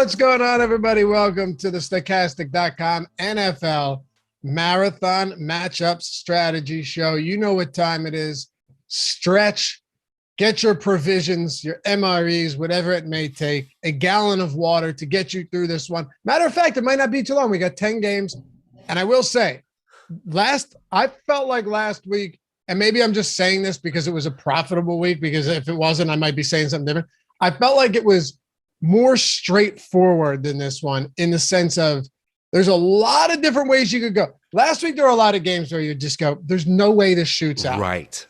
What's going on, everybody? Welcome to the Stokastic.com NFL Marathon Matchup Strategy Show. You know what time it is. Stretch, get your provisions, your MREs, whatever it may take, a gallon of water to get you through this one. Matter of fact, it might not be too long. We got 10 games. And I will say, I felt like last week, and maybe I'm just saying this because it was a profitable week, because if it wasn't, I might be saying something different. I felt like it was more straightforward than this one, in the sense of there's a lot of different ways you could go. Last week, there were a lot of games where you just go, there's no way this shoots out. Right.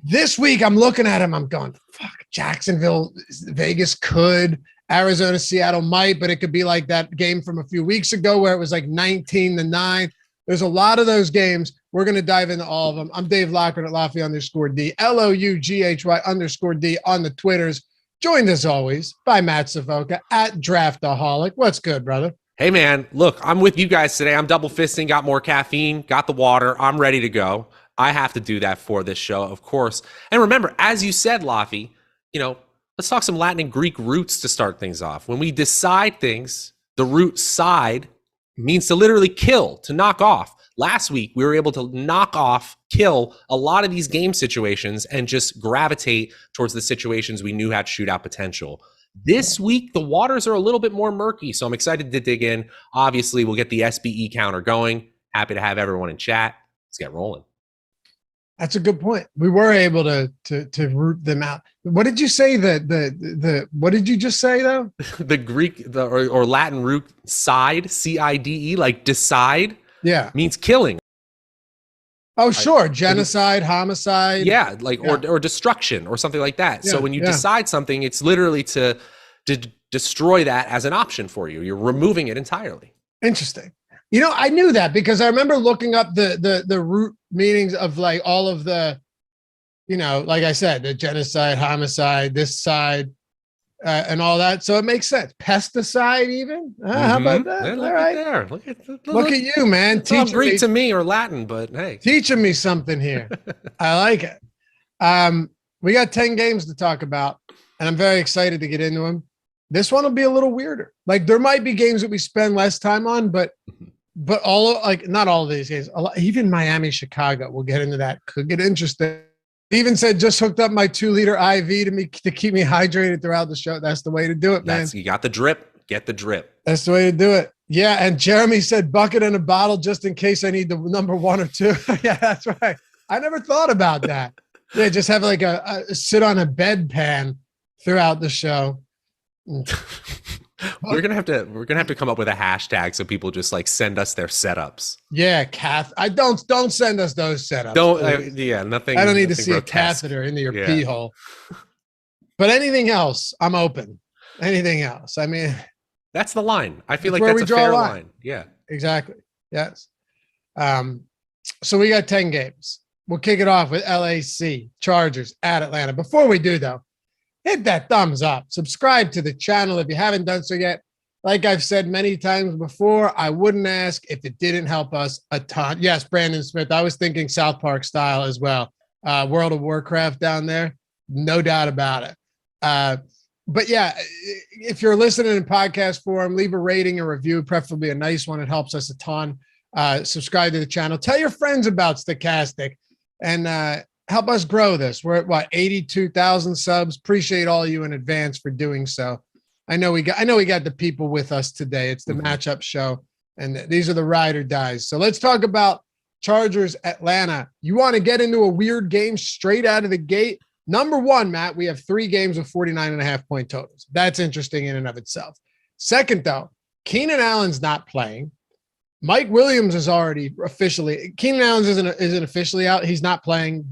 This week, I'm looking at him. I'm going, fuck, Jacksonville, Vegas could, Arizona, Seattle might, but it could be like that game from a few weeks ago where it was like 19-9. There's a lot of those games. We're going to dive into all of them. I'm Dave Loughran at Lafayette_D, LOUGHY_D on the Twitters. Joined as always by Matt Savoca at Draftaholic. What's good, brother? Hey, man. Look, I'm with you guys today. I'm double fisting, got more caffeine, got the water. I'm ready to go. I have to do that for this show, of course. And remember, as you said, Laffy, let's talk some Latin and Greek roots to start things off. When we decide things, the root side means to literally kill, to knock off. Last week, we were able to kill a lot of these game situations and just gravitate towards the situations we knew had shootout potential. This week, the waters are a little bit more murky, so I'm excited to dig in. Obviously, we'll get the SBE counter going. Happy to have everyone in chat. Let's get rolling. That's a good point. We were able to root them out. What did you say? What did you just say though? The Greek or Latin root side, CIDE, like decide. Yeah, means killing. Oh, sure. Genocide, homicide. Yeah, or destruction or something like that. Yeah, so when you decide something, it's literally to destroy that as an option for you. You're removing it entirely. Interesting. I knew that because I remember looking up the root meanings of like all of the, like I said, the genocide, homicide, this side, and all that. So it makes sense. Pesticide, even. How about that? Yeah, all right. There. Look at you, man. It's not Greek to me or Latin, but hey, teaching me something here. I like it. We got 10 games to talk about, and I'm very excited to get into them. This one will be a little weirder. Like there might be games that we spend less time on, but not all of these games. Even Miami, Chicago. We'll get into that. Could get interesting. Even said just hooked up my 2-liter IV to keep me hydrated throughout the show. That's the way to do it, man. You got the drip. Get the drip. That's the way to do it. Yeah, and Jeremy said bucket and a bottle just in case I need the number 1 or 2. Yeah, that's right. I never thought about that. Yeah, just have like a sit on a bedpan throughout the show. We're gonna have to come up with a hashtag so people just like send us their setups. Yeah, I don't send us those setups. Nothing. I don't need to see grotesque. A catheter into your pee hole. But anything else, I'm open. Anything else? I mean, that's the line. I feel like that's a fair line. Yeah, exactly. Yes. So we got 10 games. We'll kick it off with LAC Chargers at Atlanta. Before we do though, hit that thumbs up. Subscribe to the channel if you haven't done so yet. Like I've said many times before, I wouldn't ask if it didn't help us a ton. Yes, Brandon Smith. I was thinking South Park style as well. World of Warcraft down there. No doubt about it. But yeah, if you're listening in podcast form, leave a rating or review, preferably a nice one. It helps us a ton. Subscribe to the channel. Tell your friends about Stokastic and help us grow this. We're at 82,000 subs. Appreciate all you in advance for doing so. I know we got the people with us today. It's the matchup show, and these are the ride or dies. So let's talk about Chargers Atlanta. You want to get into a weird game straight out of the gate? Number one, Matt, we have 3 games with 49.5 point totals. That's interesting in and of itself. Second, though, Keenan Allen's not playing. Mike Williams is already officially. Keenan Allen isn't officially out. He's not playing.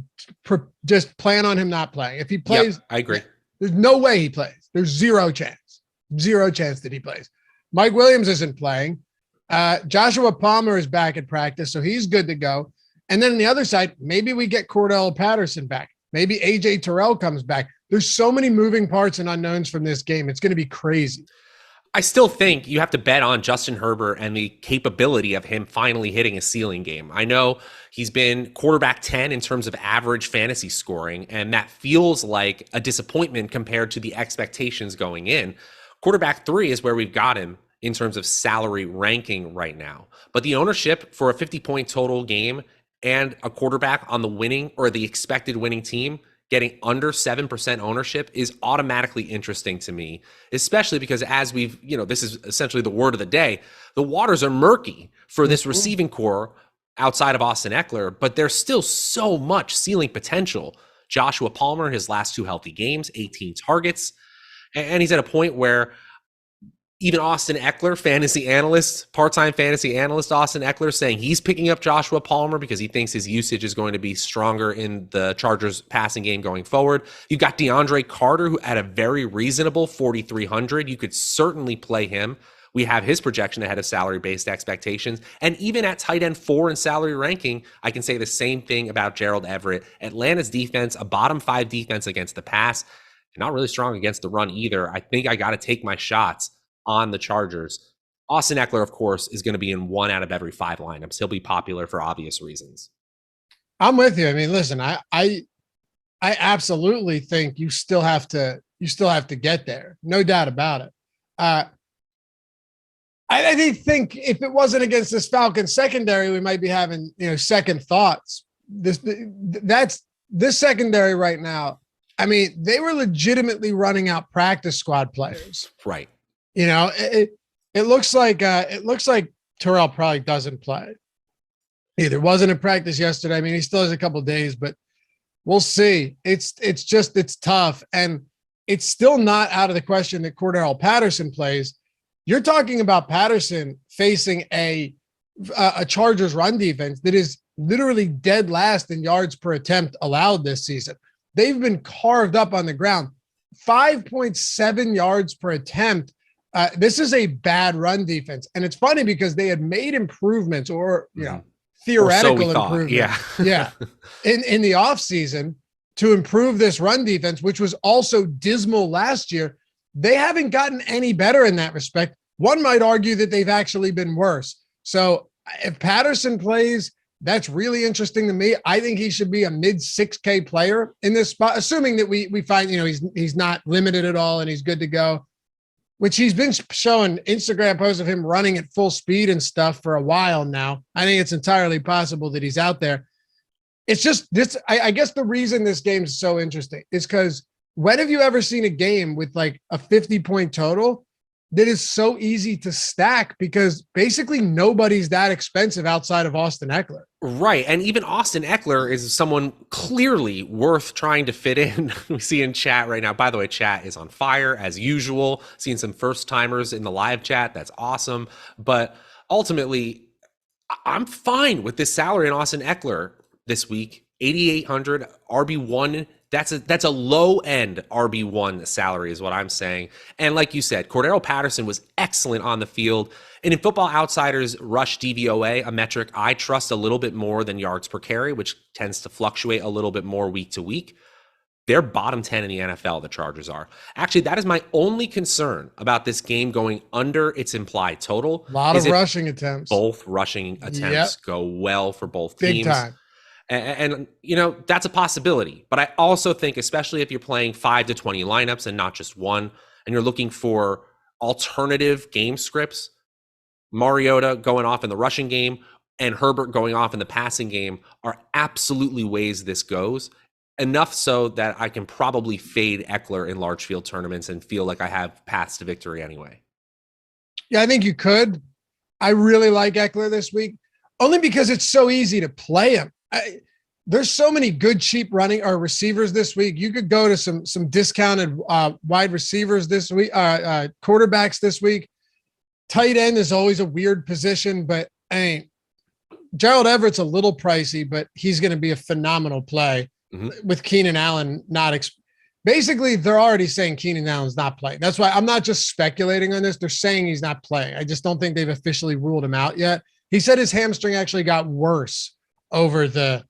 Just plan on him not playing. If he plays, I agree. There's no way he plays. There's zero chance that he plays. Mike Williams isn't playing. Joshua Palmer is back at practice, so he's good to go. And then on the other side, maybe we get Cordell Patterson back. Maybe AJ Terrell comes back. There's so many moving parts and unknowns from this game. It's going to be crazy. I still think you have to bet on Justin Herbert and the capability of him finally hitting a ceiling game. I know he's been quarterback 10 in terms of average fantasy scoring, and that feels like a disappointment compared to the expectations going in. Quarterback 3 is where we've got him in terms of salary ranking right now. But the ownership for a 50-point total game and a quarterback on the winning or the expected winning team getting under 7% ownership is automatically interesting to me, especially because as we've, this is essentially the word of the day, the waters are murky for this receiving core outside of Austin Eckler, but there's still so much ceiling potential. Joshua Palmer, his last 2 healthy games, 18 targets, and he's at a point where even Austin Eckler, part-time fantasy analyst Austin Eckler, saying he's picking up Joshua Palmer because he thinks his usage is going to be stronger in the Chargers passing game going forward. You've got DeAndre Carter, who at a very reasonable 4,300, you could certainly play him. We have his projection ahead of salary-based expectations. And even at tight end 4 in salary ranking, I can say the same thing about Gerald Everett. Atlanta's defense, a bottom 5 defense against the pass, not really strong against the run either. I think I got to take my shots on the Chargers. Austin Eckler, of course, is going to be in 1 out of every 5 lineups. He'll be popular for obvious reasons. I'm with you. I mean, listen, I absolutely think you still have to get there. No doubt about it. I think if it wasn't against this Falcons secondary, we might be having, second thoughts. This secondary right now, I mean, they were legitimately running out practice squad players. Right. It looks like Terrell probably doesn't play. Either wasn't in practice yesterday. I mean, he still has a couple of days, but we'll see. It's tough, and it's still not out of the question that Cordarrelle Patterson plays. You're talking about Patterson facing a Chargers run defense that is literally dead last in yards per attempt allowed this season. They've been carved up on the ground, 5.7 yards per attempt. This is a bad run defense. And it's funny because they had made improvements or, theoretical improvements. Yeah. In the offseason to improve this run defense, which was also dismal last year. They haven't gotten any better in that respect. One might argue that they've actually been worse. So if Patterson plays, that's really interesting to me. I think he should be a mid 6K player in this spot, assuming that we find, he's not limited at all and he's good to go, which he's been showing Instagram posts of him running at full speed and stuff for a while now. I think it's entirely possible that he's out there. It's just this. I guess the reason this game is so interesting is because when have you ever seen a game with like a 50-point total that is so easy to stack because basically nobody's that expensive outside of Austin Eckler? Right. And even Austin Eckler is someone clearly worth trying to fit in. We see in chat right now. By the way, chat is on fire as usual. Seeing some first timers in the live chat. That's awesome. But ultimately, I'm fine with this salary in Austin Eckler this week. 8,800 RB1. That's a low end RB1 salary is what I'm saying. And like you said, Cordarrelle Patterson was excellent on the field. And in Football Outsiders rush DVOA, a metric I trust a little bit more than yards per carry, which tends to fluctuate a little bit more week to week. They're bottom 10 in the NFL, the Chargers are. Actually, that is my only concern about this game going under its implied total. A lot of rushing attempts. Both rushing attempts go well for both teams. Big time. And that's a possibility. But I also think, especially if you're playing 5 to 20 lineups and not just one, and you're looking for alternative game scripts, Mariota going off in the rushing game and Herbert going off in the passing game are absolutely ways this goes. Enough so that I can probably fade Eckler in large field tournaments and feel like I have paths to victory anyway. Yeah, I think you could. I really like Eckler this week, only because it's so easy to play him. There's so many good cheap running or receivers this week. You could go to some discounted wide receivers this week, quarterbacks this week. Tight end is always a weird position, but Gerald Everett's a little pricey, but he's going to be a phenomenal play with Keenan Allen. Basically, they're already saying Keenan Allen's not playing. That's why I'm not just speculating on this. They're saying he's not playing. I just don't think they've officially ruled him out yet. He said his hamstring actually got worse over the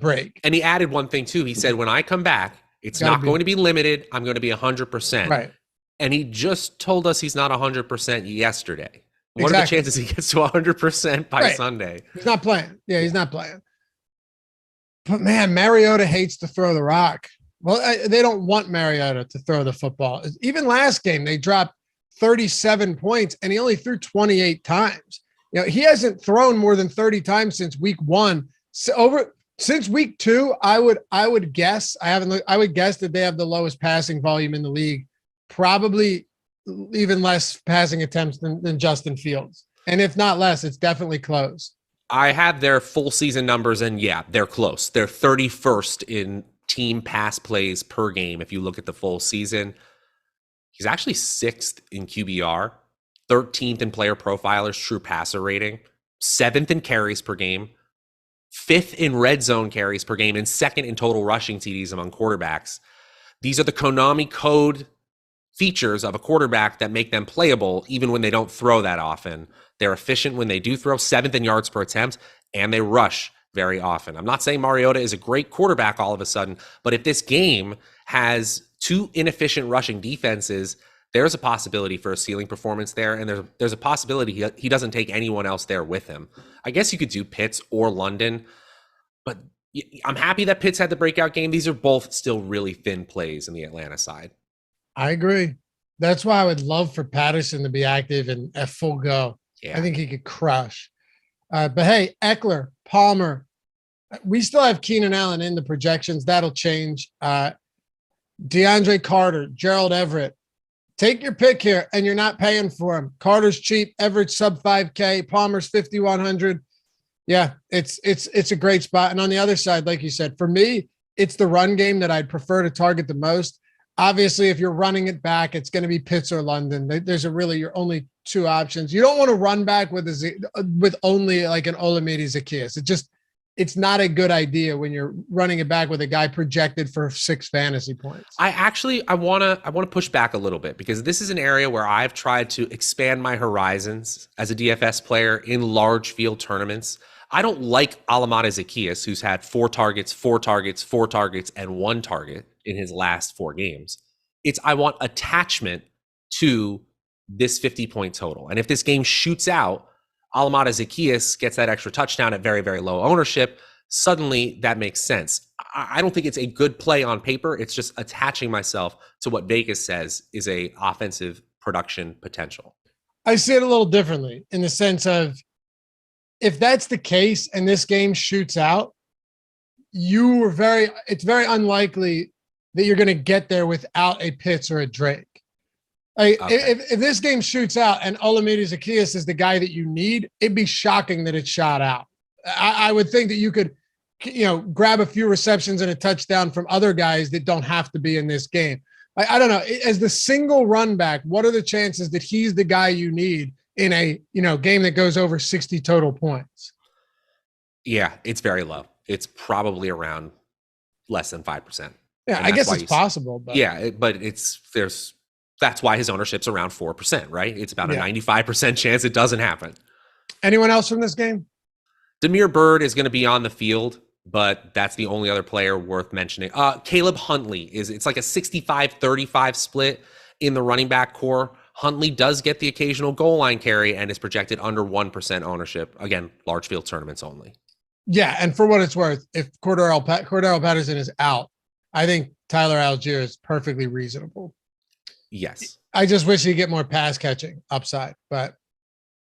break. And he added one thing too. He said, when I come back, it's not going to be limited. I'm going to be 100%. Right. And he just told us he's not 100% yesterday. What are the chances he gets to 100% by Sunday? He's not playing. Yeah, he's not playing. But man, Mariota hates to throw the rock. Well, they don't want Mariota to throw the football. Even last game, they dropped 37 points, and he only threw 28 times. He hasn't thrown more than 30 times since week 1. Since week 2, I would guess that they have the lowest passing volume in the league, probably even less passing attempts than Justin Fields. And if not less, it's definitely close. I have their full season numbers, and yeah, they're close. They're 31st in team pass plays per game. If you look at the full season, he's actually 6th in QBR, 13th in player profilers, true passer rating, 7th in carries per game, 5th in red zone carries per game, and 2nd in total rushing TDs among quarterbacks. These are the Konami code features of a quarterback that make them playable even when they don't throw that often. They're efficient when they do throw, 7th in yards per attempt, and they rush very often. I'm not saying Mariota is a great quarterback all of a sudden, but if this game has 2 inefficient rushing defenses, there's a possibility for a ceiling performance there, and there's a possibility he doesn't take anyone else there with him. I guess you could do Pitts or London, but I'm happy that Pitts had the breakout game. These are both still really thin plays in the Atlanta side. I agree. That's why I would love for Patterson to be active and at full go. Yeah. I think he could crush. But hey, Eckler, Palmer, we still have Keenan Allen in the projections. That'll change. DeAndre Carter, Gerald Everett. Take your pick here, and you're not paying for him. Carter's cheap, Everett sub 5K, Palmer's 5,100. Yeah, it's a great spot. And on the other side, like you said, for me, it's the run game that I'd prefer to target the most. Obviously, if you're running it back, it's going to be Pitts or London. There's your only 2 options. You don't want to run back with only like an Olamide Zaccheaus. It's not a good idea when you're running it back with a guy projected for 6 fantasy points. I want to push back a little bit, because this is an area where I've tried to expand my horizons as a DFS player in large field tournaments. I don't like Olamide Zaccheaus, who's had 4 targets, 4 targets, 4 targets, and 1 target in his last 4 games. I want attachment to this 50-point total. And if this game shoots out, Olamide Zaccheaus gets that extra touchdown at very, very low ownership, suddenly that makes sense. I don't think it's a good play on paper. It's just attaching myself to what Vegas says is a offensive production potential. I see it a little differently, in the sense of, if that's the case and this game shoots out, it's very unlikely that you're going to get there without a Pitts or a Drake. If this game shoots out and Olamide Zaccheaus is the guy that you need, it'd be shocking that it shot out. I would think that you could, grab a few receptions and a touchdown from other guys that don't have to be in this game. I don't know. As the single run back, what are the chances that he's the guy you need in a game that goes over 60 total points? Yeah, it's very low. It's probably around less than 5%. Yeah, I guess it's possible. But yeah, but that's why his ownership's around 4%, right? It's about a 95% chance it doesn't happen. Anyone else from this game? Damiere Byrd is going to be on the field, but that's the only other player worth mentioning. Caleb Huntley it's like a 65-35 split in the running back core. Huntley does get the occasional goal line carry and is projected under 1% ownership. Again, large field tournaments only. Yeah, and for what it's worth, if Cordero Patterson is out, I think Tyler Algier is perfectly reasonable. Yes. I just wish he'd get more pass catching upside. But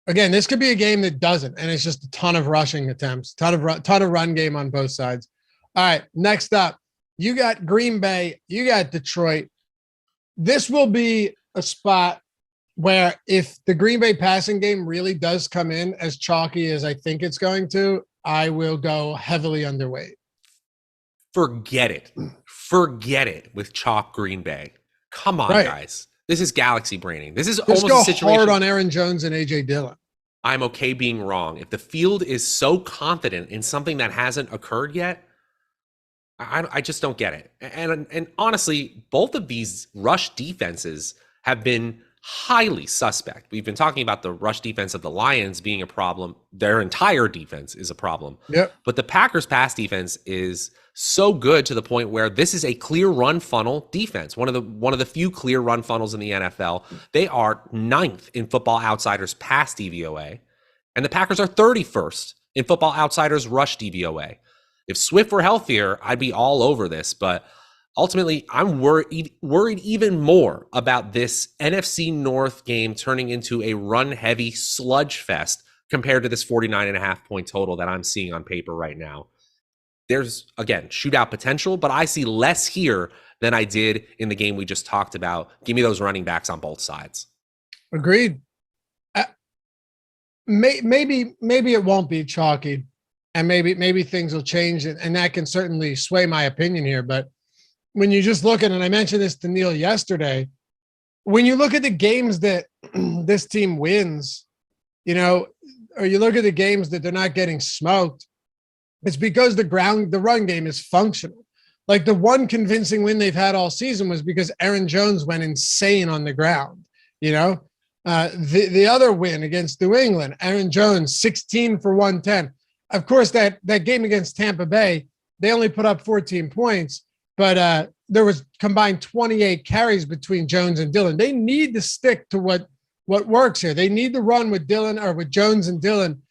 again, this could be a game that doesn't, and it's just a ton of rushing attempts, ton of run game on both sides. All right, next up, you got Green Bay, you got Detroit. This will be a spot where if the Green Bay passing game really does come in as chalky as I think it's going to, I will go heavily underweight. Forget it with chalk Green Bay. Come on, guys. This is galaxy braining. This is almost a situation. Hard on Aaron Jones and A.J. Dillon. I'm okay being wrong. If the field is so confident in something that hasn't occurred yet, I just don't get it. And honestly, both of these rush defenses have been highly suspect. We've been talking about the rush defense of the Lions being a problem. Their entire defense is a problem. Yep. But the Packers pass defense is so good to the point where this is a clear run funnel defense. One of the few clear run funnels in the NFL. They are 9th in Football Outsiders pass DVOA, and the Packers are 31st in Football Outsiders rush DVOA. If Swift were healthier, I'd be all over this, but ultimately, I'm worried even more about this NFC North game turning into a run-heavy sludge fest compared to this 49.5 point total that I'm seeing on paper right now. There's, again, shootout potential, but I see less here than I did in the game we just talked about. Give me those running backs on both sides. Agreed. Maybe it won't be chalky, and maybe things will change, and that can certainly sway my opinion here. But when you just look at, and I mentioned this to Neil yesterday, when you look at the games that this team wins, or you look at the games that they're not getting smoked, it's because the run game is functional. Like the one convincing win they've had all season was because Aaron Jones went insane on the ground. The other win against New England, Aaron Jones, 16 for 110. Of course, that game against Tampa Bay, they only put up 14 points, but there was combined 28 carries between Jones and Dillon. They need to stick to what works here. They need to run with Jones and Dillon.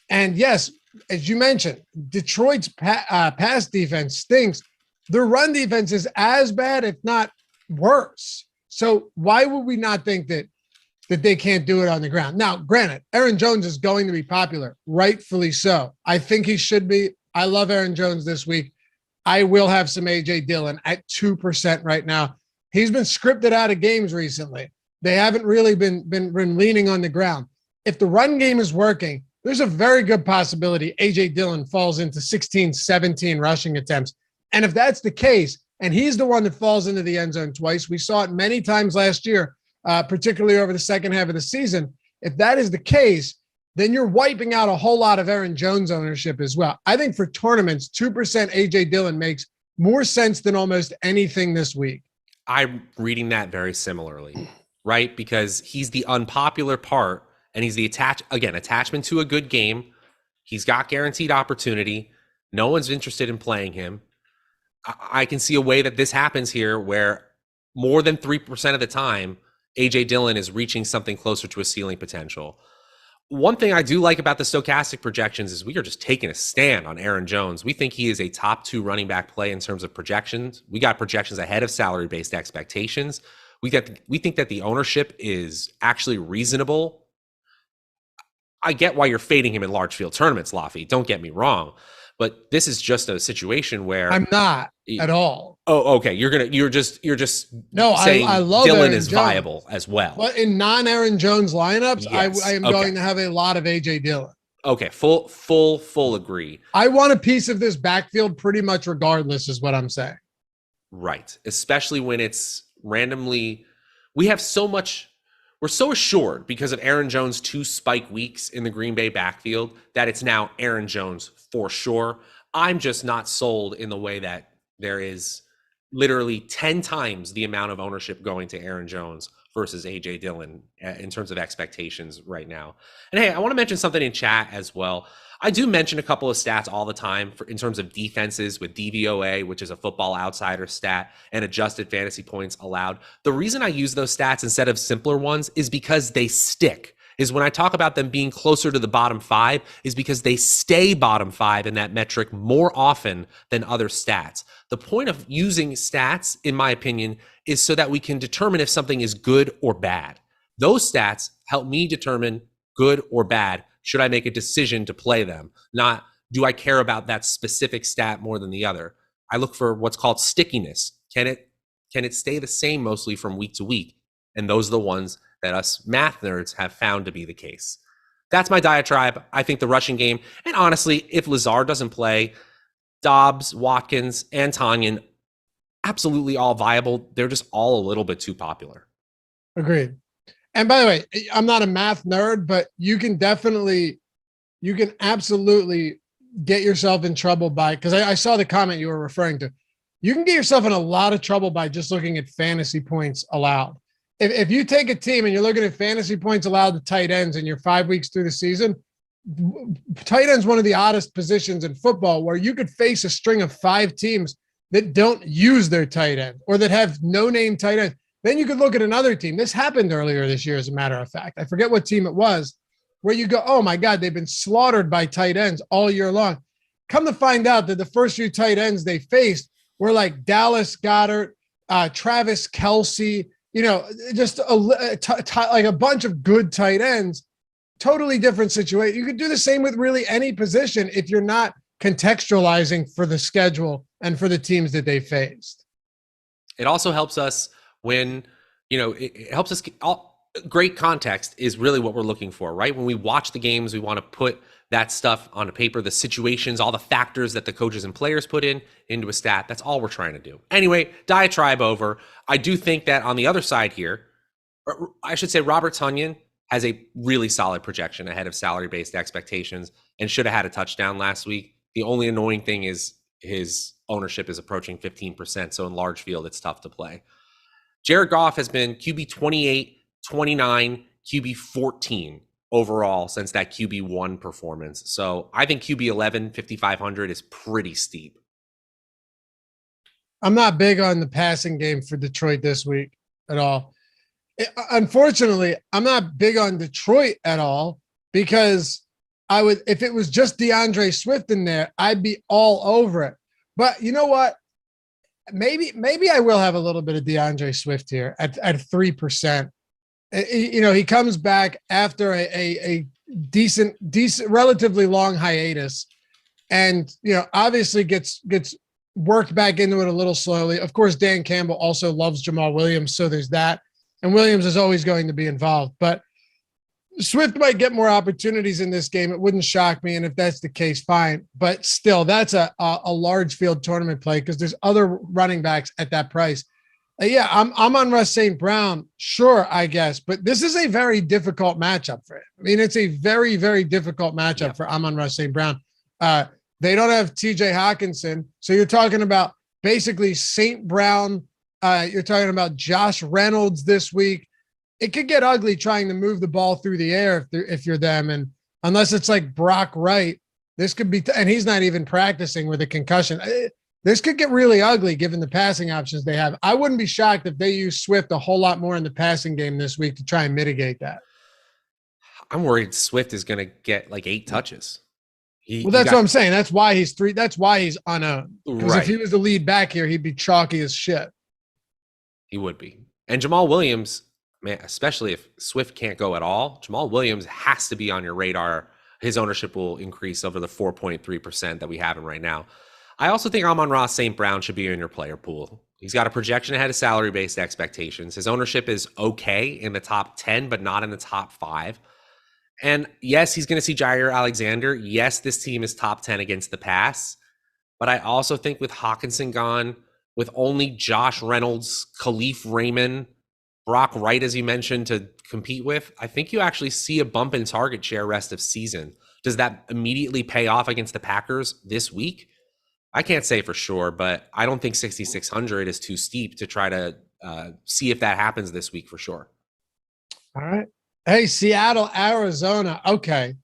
And yes, as you mentioned, Detroit's pass defense stinks. Their run defense is as bad, if not worse. So why would we not think that they can't do it on the ground? Now, granted, Aaron Jones is going to be popular, rightfully so. I think he should be. I love Aaron Jones this week. I will have some A.J. Dillon at 2% right now. He's been scripted out of games recently. They haven't really been leaning on the ground. If the run game is working, there's a very good possibility A.J. Dillon falls into 16, 17 rushing attempts. And if that's the case, and he's the one that falls into the end zone twice, we saw it many times last year, particularly over the second half of the season. If that is the case, then you're wiping out a whole lot of Aaron Jones ownership as well. I think for tournaments, 2% A.J. Dillon makes more sense than almost anything this week. I'm reading that very similarly, right? Because he's the unpopular part, and he's the attachment to a good game. He's got guaranteed opportunity. No one's interested in playing him. I can see a way that this happens here where more than 3% of the time, A.J. Dillon is reaching something closer to a ceiling potential. One thing I do like about the Stokastic projections is we are just taking a stand on Aaron Jones. We think he is a top 2 running back play in terms of projections. We got projections ahead of salary-based expectations. We think that the ownership is actually reasonable. I get why you're fading him in large field tournaments, Laffy. Don't get me wrong. But this is just a situation where I'm not at all. Oh, okay. You're just no. Saying I love Dillon Aaron is Jones. Viable as well. But in non-Aaron Jones lineups, yes. I am going to have a lot of A.J. Dillon. Okay, full agree. I want a piece of this backfield pretty much regardless, is what I'm saying. Right, especially when it's randomly. We have so much. We're so assured because of Aaron Jones' 2 spike weeks in the Green Bay backfield that it's now Aaron Jones for sure. I'm just not sold in the way that there is literally 10 times the amount of ownership going to Aaron Jones versus A.J. Dillon in terms of expectations right now. And hey, I want to mention something in chat as well. I do mention a couple of stats all the time in terms of defenses with DVOA, which is a Football Outsider stat, and adjusted fantasy points allowed. The reason I use those stats instead of simpler ones is because they stick. Is when I talk about them being closer to the bottom 5 is because they stay bottom 5 in that metric more often than other stats. The point of using stats, in my opinion, is so that we can determine if something is good or bad. Those stats help me determine good or bad. Should I make a decision to play them? Not, do I care about that specific stat more than the other? I look for what's called stickiness. Can it stay the same mostly from week to week? And those are the ones that us math nerds have found to be the case. That's my diatribe. I think the rushing game, and honestly, if Lazard doesn't play, Dobbs, Watkins, and Tanyan, absolutely all viable. They're just all a little bit too popular. Agreed. And by the way, I'm not a math nerd, but you can absolutely get yourself in trouble because I saw the comment you were referring to. You can get yourself in a lot of trouble by just looking at fantasy points allowed. If you take a team and you're looking at fantasy points allowed to tight ends and you're 5 weeks through the season, tight end's one of the oddest positions in football where you could face a string of 5 teams that don't use their tight end or that have no-name tight end. Then you could look at another team. This happened earlier this year, as a matter of fact. I forget what team it was, where you go, oh, my God, they've been slaughtered by tight ends all year long. Come to find out that the first few tight ends they faced where like Dallas Goedert, Travis Kelce, just like a bunch of good tight ends, totally different situation. You could do the same with really any position if you're not contextualizing for the schedule and for the teams that they faced. It also helps us when, it helps us great context is really what we're looking for, right? When we watch the games, we want to put that stuff on a paper, the situations, all the factors that the coaches and players put into a stat. That's all we're trying to do. Anyway, diatribe over. I do think that on the other side here, or I should say Robert Tonyan has a really solid projection ahead of salary-based expectations and should have had a touchdown last week. The only annoying thing is his ownership is approaching 15%. So in large field, it's tough to play. Jared Goff has been QB 28, 29, QB 14 overall since that QB 1 performance. So I think QB 11, 5,500 is pretty steep. I'm not big on the passing game for Detroit this week at all. Unfortunately, I'm not big on Detroit at all because if it was just DeAndre Swift in there, I'd be all over it. But you know what? Maybe I will have a little bit of DeAndre Swift here at 3%. He comes back after a decent, relatively long hiatus, and obviously gets worked back into it a little slowly. Of course, Dan Campbell also loves Jamal Williams, so there's that. And Williams is always going to be involved, but Swift might get more opportunities in this game. It wouldn't shock me. And if that's the case, fine. But still, that's a large field tournament play because there's other running backs at that price. Yeah, I'm on Russ St. Brown. Sure, I guess. But this is a very difficult matchup for him. I mean, it's a very, very difficult matchup for Amon-Ra St. Brown. They don't have TJ Hawkinson. So you're talking about basically St. Brown. You're talking about Josh Reynolds this week. It could get ugly trying to move the ball through the air if you're them. And unless it's like Brock Wright, this could be, and he's not even practicing with a concussion. This could get really ugly given the passing options they have. I wouldn't be shocked if they use Swift a whole lot more in the passing game this week to try and mitigate that. I'm worried Swift is going to get like 8 touches. That's what I'm saying. That's why he's 3. That's why he's on a, because if he was the lead back here, he'd be chalky as shit. He would be. And Jamal Williams, man, especially if Swift can't go at all, Jamal Williams has to be on your radar. His ownership will increase over the 4.3% that we have him right now. I also think Amon-Ra St. Brown should be in your player pool. He's got a projection ahead of salary-based expectations. His ownership is okay in the top 10, but not in the top 5. And yes, he's going to see Jair Alexander. Yes, this team is top 10 against the pass. But I also think with Hawkinson gone, with only Josh Reynolds, Khalif Raymond, Brock Wright, as you mentioned, to compete with, I think you actually see a bump in target share rest of season. Does that immediately pay off against the Packers this week? I can't say for sure, but I don't think 6,600 is too steep to try to see if that happens this week for sure. All right. Hey, Seattle, Arizona. Okay.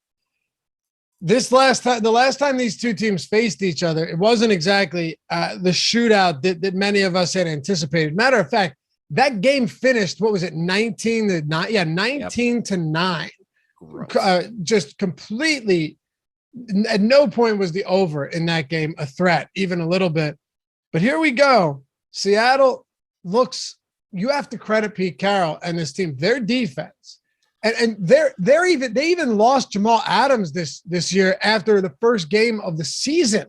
The last time these two teams faced each other, it wasn't exactly the shootout that many of us had anticipated. Matter of fact, that game finished, what was it, 19-9? Yeah, 19-9. Just completely, at no point was the over in that game a threat, even a little bit. But here we go. Seattle looks, you have to credit Pete Carroll and this team, their defense. And they even lost Jamal Adams this year after the first game of the season,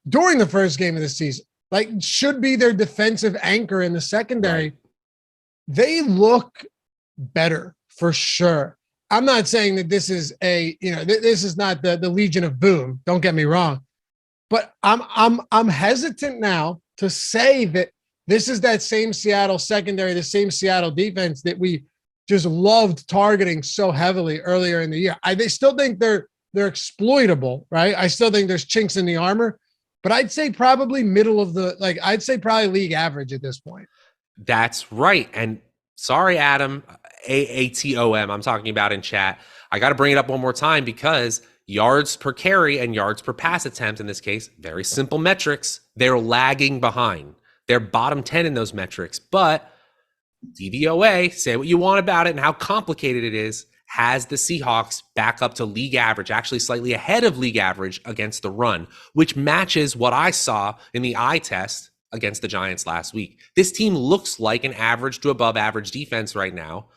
during the first game of the season, like should be their defensive anchor in the secondary. Right. They look better for sure. I'm not saying that this is this is not the Legion of Boom. Don't get me wrong, but I'm hesitant now to say that this is that same Seattle secondary, the same Seattle defense that we just loved targeting so heavily earlier in the year. They still think they're exploitable, right? I still think there's chinks in the armor, but I'd say probably middle of I'd say probably league average at this point. That's right. And sorry, Adam, AATOM, I'm talking about in chat. I got to bring it up one more time because yards per carry and yards per pass attempt in this case, very simple metrics. They're lagging behind. They're bottom 10 in those metrics, but DVOA, say what you want about it and how complicated it is, has the Seahawks back up to league average, actually slightly ahead of league average against the run, which matches what I saw in the eye test against the Giants last week. This team looks like an average to above average defense right now.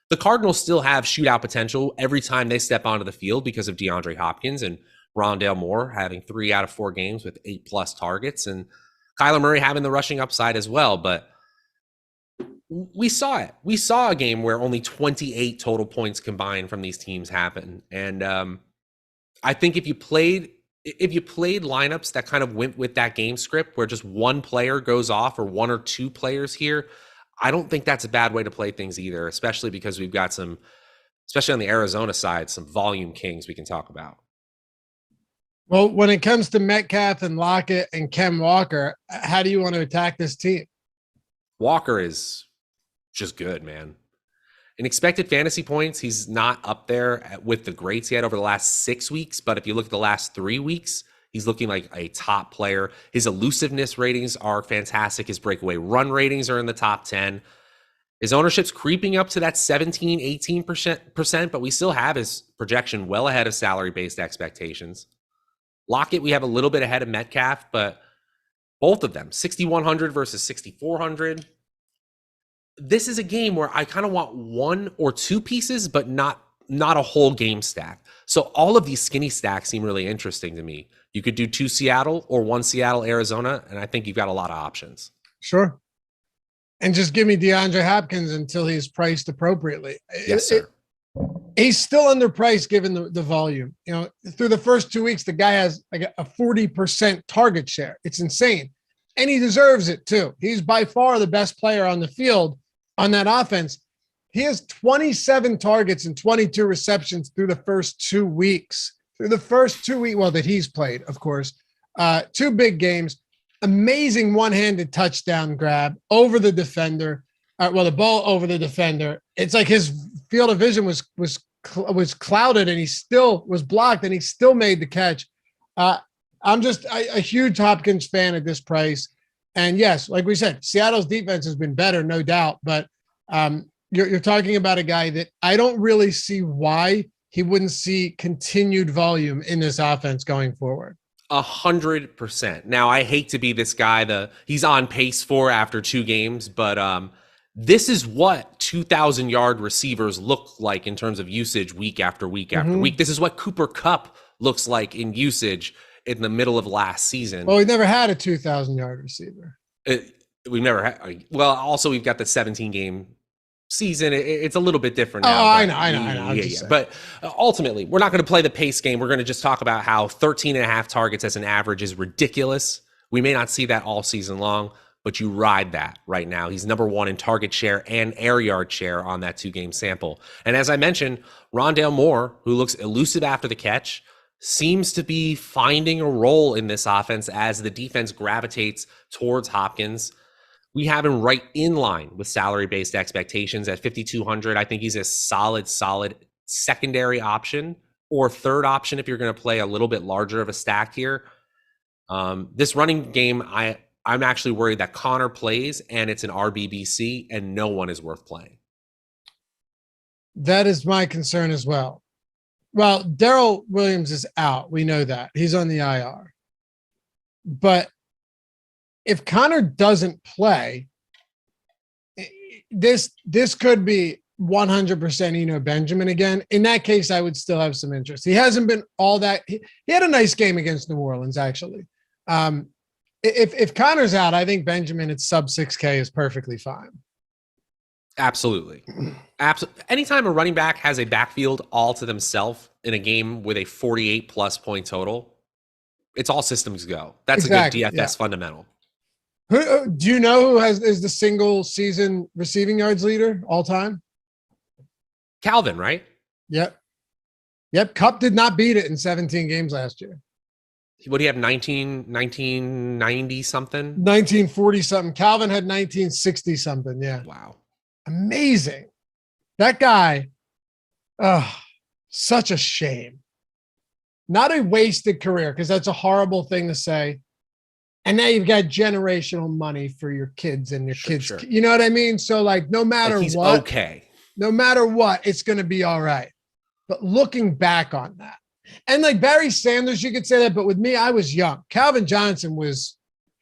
The Cardinals still have shootout potential every time they step onto the field because of DeAndre Hopkins and Rondale Moore having 3 out of 4 games with 8+ targets, and Kyler Murray having the rushing upside as well. But we saw it. We saw a game where only 28 total points combined from these teams happen. And I think if you played lineups that kind of went with that game script where just one player goes off or one or two players here, I don't think that's a bad way to play things either, especially because we've got some, especially on the Arizona side, some volume kings we can talk about. Well, when it comes to Metcalf and Lockett and Ken Walker, how do you want to attack this team? Walker is just good, man. In expected fantasy points, he's not up there with the greats he had over the last 6 weeks. But if you look at the last 3 weeks, he's looking like a top player. His elusiveness ratings are fantastic. His breakaway run ratings are in the top 10. His ownership's creeping up to that 17, 18%, but we still have his projection well ahead of salary-based expectations. Lockett, we have a little bit ahead of Metcalf, but both of them, 6,100 versus 6,400. This is a game where I kind of want 1 or 2 pieces, but not a whole game stack. So all of these skinny stacks seem really interesting to me. You could do 2 Seattle or 1 Seattle, Arizona, and I think you've got a lot of options. Sure. And just give me DeAndre Hopkins until he's priced appropriately. Yes, sir. He's still underpriced given the volume. You know, through the first 2 weeks, the guy has like a 40% target share. It's insane. And he deserves it too. He's by far the best player on the field on that offense. He has 27 targets and 22 receptions through the first 2 weeks. Through the first 2 weeks, well, that he's played, of course. 2 big games. Amazing one-handed touchdown grab over the defender. The ball over the defender. It's like his field of vision was clouded, and he still was blocked, and he still made the catch. I'm just a huge Hopkins fan at this price. And yes, like we said, Seattle's defense has been better, no doubt. But you're talking about a guy that I don't really see why he wouldn't see continued volume in this offense going forward. 100%. Now, I hate to be this guy he's on pace for after 2 games, but this is what 2,000-yard receivers look like in terms of usage week after week after week. This is what Cooper Kupp looks like in usage in the middle of last season. Well, we never had a 2,000-yard receiver. We've never had. Well, also we've got the 17-game season. It's a little bit different now. Oh, I know. Yeah. But ultimately, we're not going to play the pace game. We're going to just talk about how 13.5 targets as an average is ridiculous. We may not see that all season long, but you ride that right now. He's number 1 in target share and air yard share on that 2-game sample. And as I mentioned, Rondale Moore, who looks elusive after the catch, seems to be finding a role in this offense as the defense gravitates towards Hopkins. We have him right in line with salary-based expectations at 5,200. I think he's a solid secondary option or third option if you're going to play a little bit larger of a stack here. This running game, I'm actually worried that Connor plays and it's an RBBC and no one is worth playing. That is my concern as well. Well, Darrell Williams is out. We know that. He's on the IR. But if Connor doesn't play, this could be 100% Eno Benjamin again. In that case, I would still have some interest. He hasn't been all that. He had a nice game against New Orleans, actually. If Connor's out, I think Benjamin at sub 6K is perfectly fine. Absolutely. Anytime a running back has a backfield all to themselves in a game with a 48+ point total, it's all systems go. That's exactly, a good DFS fundamental. Do you know who is the single season receiving yards leader all time? Calvin, right? Yep. Kupp did not beat it in 17 games last year. What do you have? 1990 something? 1940 something. Calvin had 1960 something. Yeah. Wow. Amazing. That guy, such a shame. Not a wasted career, because that's a horrible thing to say. And now you've got generational money for your kids and your kids. Sure. You know what I mean? So like, no matter he's what, okay. No matter what, it's going to be all right. But looking back on that, and like Barry Sanders, you could say that, but with me, I was young. Calvin Johnson was,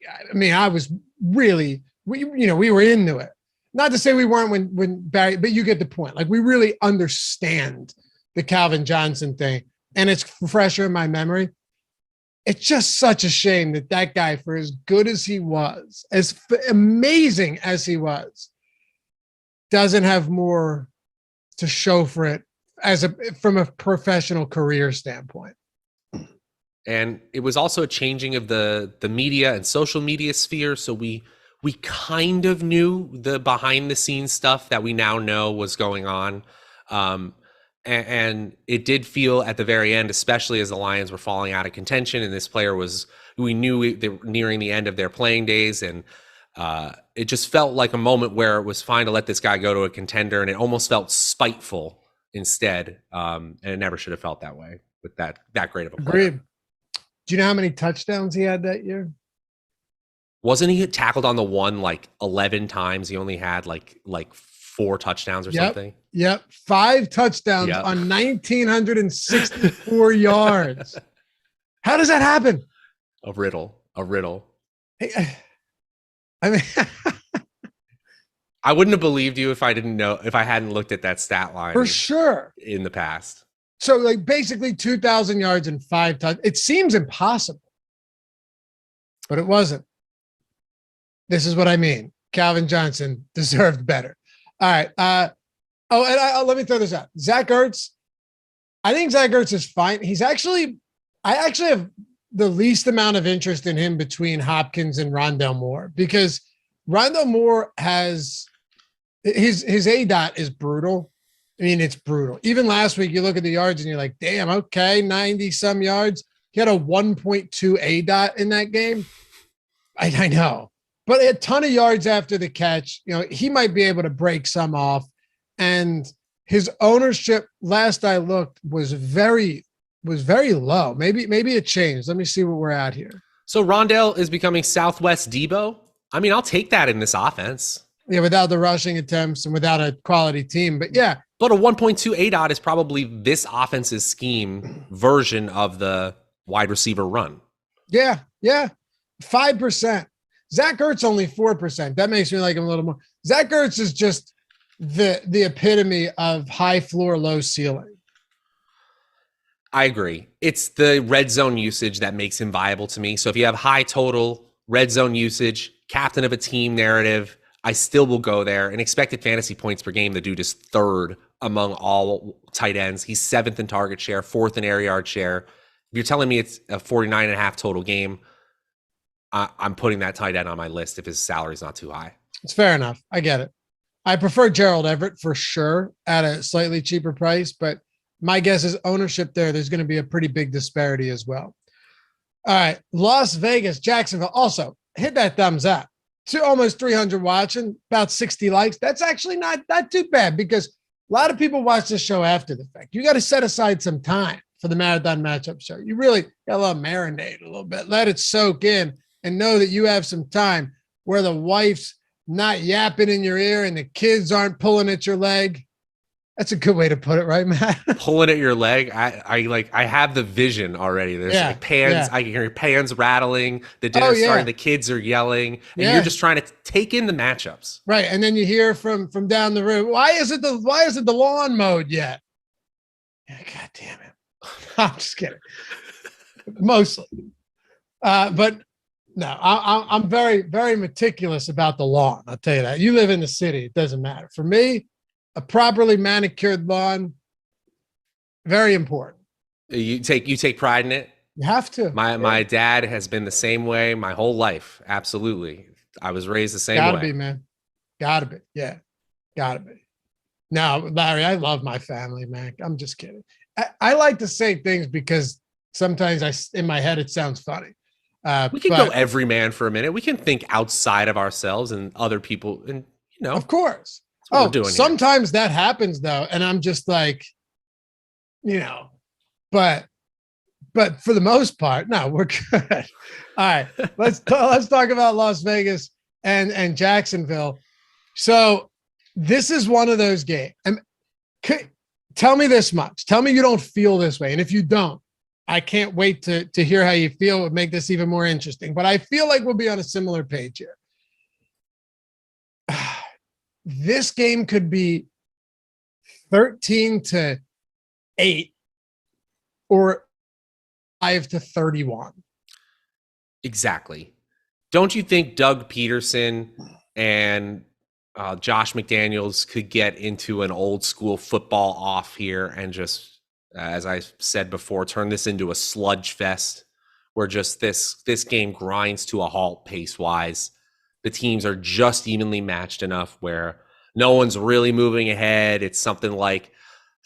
I was really, we were into it. Not to say we weren't when Barry, but you get the point. Like, we really understand the Calvin Johnson thing, and it's fresher in my memory. It's just such a shame that guy, for as good as he was, as amazing as he was, doesn't have more to show for it from a professional career standpoint. And it was also a changing of the media and social media sphere. So we kind of knew the behind the scenes stuff that we now know was going on. And it did feel at the very end, especially as the Lions were falling out of contention, and this player we knew they were nearing the end of their playing days, and it just felt like a moment where it was fine to let this guy go to a contender, and it almost felt spiteful instead, and it never should have felt that way with that great of a player. Agreed. Do you know how many touchdowns he had that year? Wasn't he tackled on the one like 11 times? He only had like 4 touchdowns or something. Yep. 5 touchdowns on 1,964 yards. How does that happen? A riddle. Hey, I mean, I wouldn't have believed you if I hadn't looked at that stat line for sure in the past. So, like, basically 2,000 yards and 5 touchdowns. It seems impossible, but it wasn't. This is what I mean. Calvin Johnson deserved better. All right. Let me throw this out. Zach Ertz. I think Zach Ertz is fine. I actually have the least amount of interest in him between Hopkins and Rondale Moore, because Rondale Moore has his ADOT is brutal. I mean, it's brutal. Even last week, you look at the yards and you're like, damn, okay, 90 some yards. He had a 1.2 ADOT in that game. I know, but a ton of yards after the catch. He might be able to break some off, and his ownership, last I looked, was very low. Maybe it changed. Let me see where we're at here. So Rondale is becoming Southwest Debo. I mean, I'll take that in this offense. Yeah, without the rushing attempts and without a quality team. But yeah. But a 1.2 ADOT is probably this offense's scheme version of the wide receiver run. Yeah. 5%. Zach Ertz only 4%. That makes me like him a little more. Zach Ertz is just the epitome of high floor, low ceiling. I agree. It's the red zone usage that makes him viable to me. So if you have high total red zone usage, captain of a team narrative, I still will go there. And expected fantasy points per game, the dude is 3rd among all tight ends. He's 7th in target share, 4th in air yard share. If you're telling me it's a 49.5 total game, I'm putting that tight end on my list if his salary is not too high. It's fair enough. I get it. I prefer Gerald Everett for sure at a slightly cheaper price, but my guess is ownership there's going to be a pretty big disparity as well. All right. Las Vegas, Jacksonville. Also, hit that thumbs up. Almost 300 watching, about 60 likes. That's actually not too bad, because a lot of people watch this show after the fact. You got to set aside some time for the Marathon Matchup Show. You really got to let it marinate a little bit. Let it soak in and know that you have some time where the wife's not yapping in your ear and the kids aren't pulling at your leg. That's a good way to put it, right, Matt? Pulling at your leg. I have the vision already. There's like pans. Yeah. I can hear pans rattling. The dinner's starting. The kids are yelling, and you're just trying to take in the matchups. Right, and then you hear from down the road, why isn't the lawn mowed yet? God damn it! I'm just kidding. Mostly, but no, I'm very, very meticulous about the lawn. I'll tell you that. You live in the city; it doesn't matter. For me, a properly manicured lawn, very important. You take pride in it? You have to. My dad has been the same way my whole life. Absolutely. I was raised the same way. Gotta be, man. Gotta be. Yeah. Gotta be. No, Larry, I love my family, man. I'm just kidding. I like to say things because sometimes in my head, it sounds funny. We can go every man for a minute. We can think outside of ourselves and other people, and of course. Sometimes that happens though, and I'm just like, but for the most part, no, we're good. All right, let's talk about Las Vegas and Jacksonville. So this is one of those games. And tell me this much. Tell me you don't feel this way, and if you don't, I can't wait to hear how you feel. It would make this even more interesting. But I feel like we'll be on a similar page here. this game could be 13-8 or 5-31. Exactly. Don't you think Doug Peterson and Josh McDaniels could get into an old school football off here and just, as I said before, turn this into a sludge fest where just this game grinds to a halt pace wise? The teams are just evenly matched enough where no one's really moving ahead. It's something like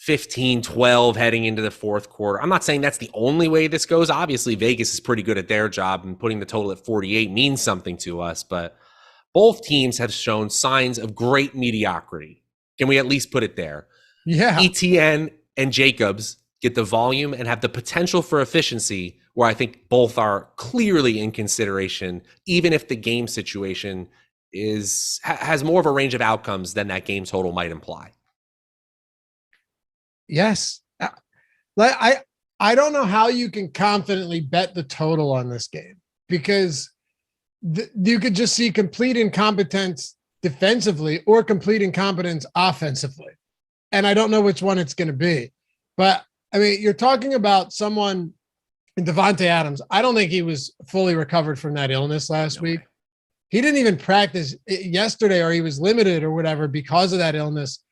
15-12 heading into the fourth quarter. I'm not saying that's the only way this goes. Obviously, Vegas is pretty good at their job, and putting the total at 48 means something to us, but both teams have shown signs of great mediocrity. Can we at least put it there? Yeah. ETN and Jacobs get the volume and have the potential for efficiency, where I think both are clearly in consideration, even if the game situation has more of a range of outcomes than that game total might imply. Yes. I don't know how you can confidently bet the total on this game, because you could just see complete incompetence defensively or complete incompetence offensively. And I don't know which one it's going to be. But, I mean, you're talking about someone in Davante Adams. I don't think he was fully recovered from that illness last week. He didn't even practice yesterday, or he was limited or whatever because of that illness.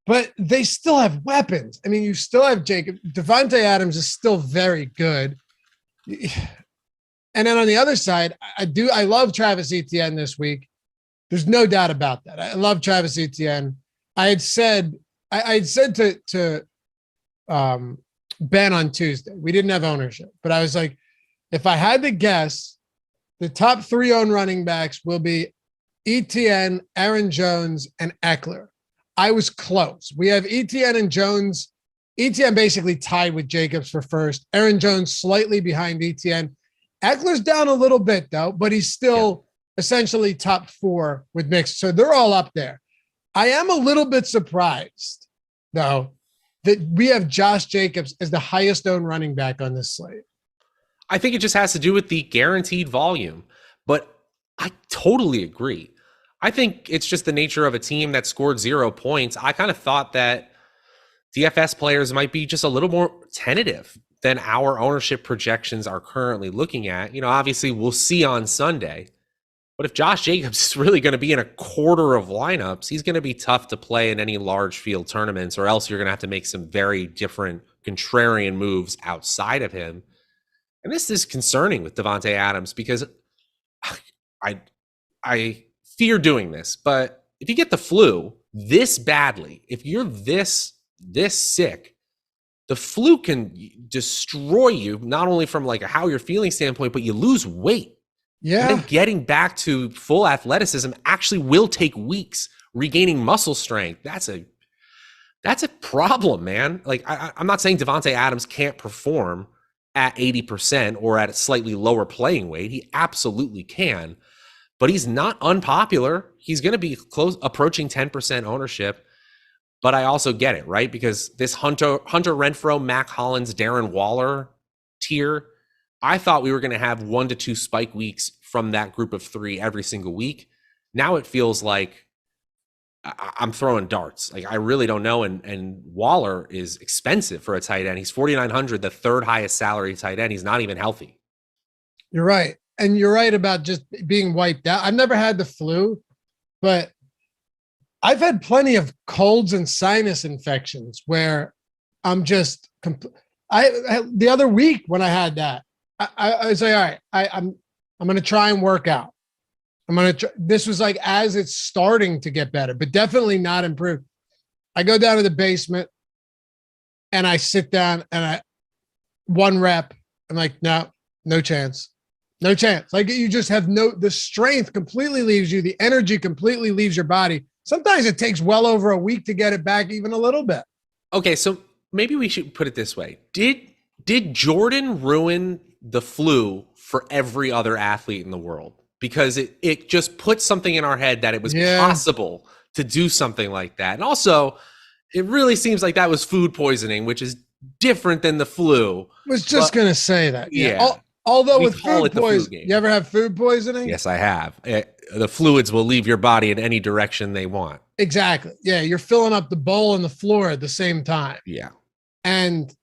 But they still have weapons. I mean, you still have Jacob. Davante Adams is still very good. And then on the other side, I love Travis Etienne this week. There's no doubt about that. I love Travis Etienne. I had said to Ben on Tuesday, we didn't have ownership, but I was like, if I had to guess, the top 3 owned running backs will be Etienne, Aaron Jones, and Eckler. I was close. We have Etienne and Jones. Etienne basically tied with Jacobs for first. Aaron Jones slightly behind Etienne. Eckler's down a little bit, though, but he's still essentially top 4 with Mixon. So they're all up there. I am a little bit surprised, though, that we have Josh Jacobs as the highest owned running back on this slate. I think it just has to do with the guaranteed volume, but I totally agree. I think it's just the nature of a team that scored 0 points. I kind of thought that DFS players might be just a little more tentative than our ownership projections are currently looking at. You know, obviously we'll see on Sunday, but if Josh Jacobs is really going to be in a quarter of lineups, he's going to be tough to play in any large field tournaments, or else you're going to have to make some very different contrarian moves outside of him. And this is concerning with Davante Adams, because I fear doing this, but if you get the flu this badly, if you're this sick, the flu can destroy you, not only from like a how you're feeling standpoint, but you lose weight. Yeah. And then getting back to full athleticism actually will take weeks. Regaining muscle strength, that's a problem, man. Like I'm not saying Davante Adams can't perform at 80% or at a slightly lower playing weight. He absolutely can, but he's not unpopular. He's going to be approaching 10% ownership. But I also get it, right? Because this Hunter Renfrow, Mac Hollins, Darren Waller tier, I thought we were going to have 1 to 2 spike weeks from that group of 3 every single week. Now it feels like I'm throwing darts. Like, I really don't know. And Waller is expensive for a tight end. He's 4,900, the 3rd highest salary tight end. He's not even healthy. You're right. And you're right about just being wiped out. I've never had the flu, but I've had plenty of colds and sinus infections where I'm just, the other week when I had that, I was like, all right, I'm going to try and work out. This was like as it's starting to get better, but definitely not improved. I go down to the basement and I sit down and one rep. I'm like, no chance. No chance. Like, you just have the strength completely leaves you. The energy completely leaves your body. Sometimes it takes well over a week to get it back even a little bit. Okay. So maybe we should put it this way. Did Jordan ruin the flu for every other athlete in the world? Because it just puts something in our head that it was possible to do something like that. And also, it really seems like that was food poisoning, which is different than the flu. I was just going to say that. Yeah. Although with food poisoning, you ever have food poisoning? Yes, I have. the fluids will leave your body in any direction they want. Exactly. Yeah, you're filling up the bowl and the floor at the same time. Yeah. And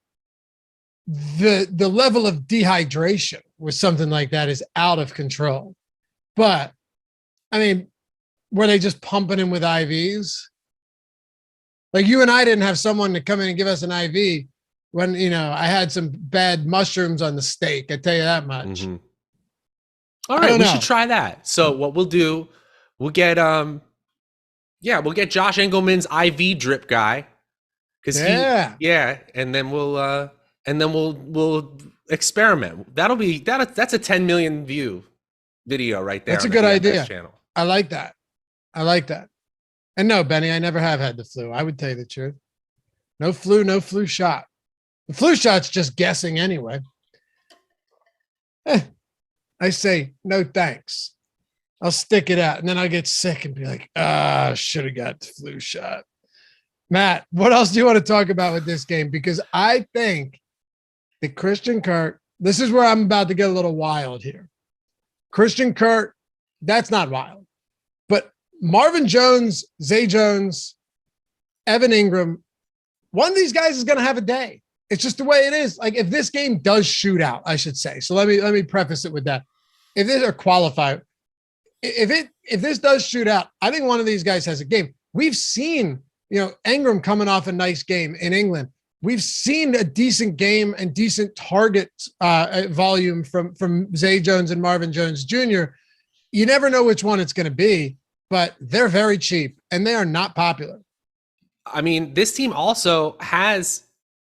the level of dehydration with something like that is out of control. But I mean, were they just pumping him with IVs? Like you and I didn't have someone to come in and give us an IV when, I had some bad mushrooms on the steak. I tell you that much. Mm-hmm. All right, we should try that. So what we'll do, we'll get Josh Engelman's IV drip guy. And then we'll experiment. That's a 10 million view video right there. That's a good idea. Channel. I like that. And no, Benny, I never have had the flu. I would tell you the truth. No flu shot. The flu shot's just guessing anyway. I say, no thanks. I'll stick it out, and then I'll get sick and be like, should have got the flu shot. Matt, what else do you want to talk about with this game? Because I think that Christian Kirk, this is where I'm about to get a little wild here. Christian Kirk, that's not wild. But Marvin Jones, Zay Jones, Evan Ingram, one of these guys is going to have a day. It's just the way it is. Like if this game does shoot out, I should say. So let me preface it with that. If this are qualified, if this does shoot out, I think one of these guys has a game. We've seen, Ingram coming off a nice game in England. We've seen a decent game and decent target volume from Zay Jones and Marvin Jones Jr. You never know which one it's going to be, but they're very cheap and they are not popular. I mean, this team also has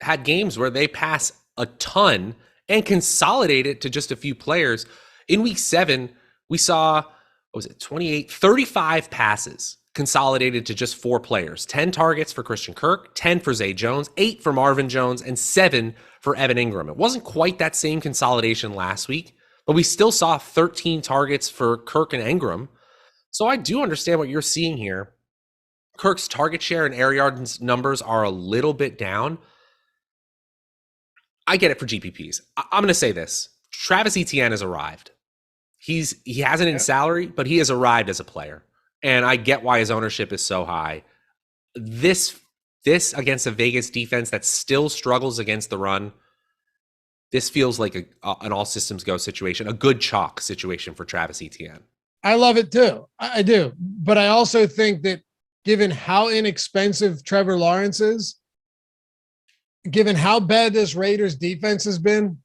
had games where they pass a ton and consolidate it to just a few players. In week 7, we saw, 35 passes consolidated to just 4 players, 10 targets for Christian Kirk, 10 for Zay Jones, 8 for Marvin Jones, and 7 for Evan Ingram. It wasn't quite that same consolidation last week, but we still saw 13 targets for Kirk and Ingram. So I do understand what you're seeing here. Kirk's target share and air yards numbers are a little bit down. I get it for GPPs. I'm going to say this. Travis Etienne has arrived. He hasn't in salary, but he has arrived as a player. And I get why his ownership is so high. This against a Vegas defense that still struggles against the run, this feels like an all systems go situation, a good chalk situation for Travis Etienne. I love it too. I do. But I also think that given how inexpensive Trevor Lawrence is, given how bad this Raiders defense has been,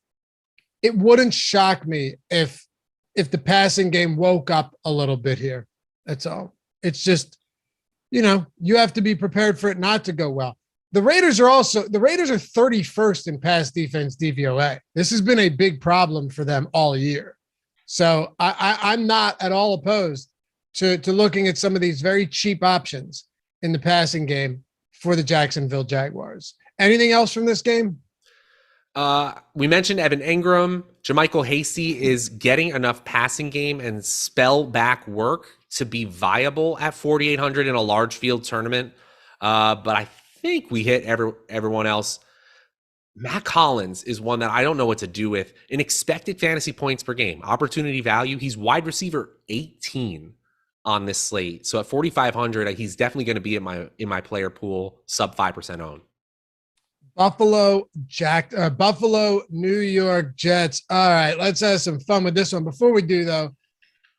it wouldn't shock me if the passing game woke up a little bit here. That's all. It's just, you have to be prepared for it not to go well. The Raiders are 31st in pass defense DVOA. This has been a big problem for them all year. So I'm not at all opposed to looking at some of these very cheap options in the passing game for the Jacksonville Jaguars. Anything else from this game? We mentioned Evan Ingram. JaMychal Hasty is getting enough passing game and spell back work to be viable at 4,800 in a large field tournament. But I think we hit everyone else. Matt Collins is one that I don't know what to do with. In expected fantasy points per game, opportunity value, he's wide receiver 18 on this slate. So at 4,500, he's definitely going to be in my player pool, sub 5% owned. Buffalo, New York Jets. All right, let's have some fun with this one. Before we do, though,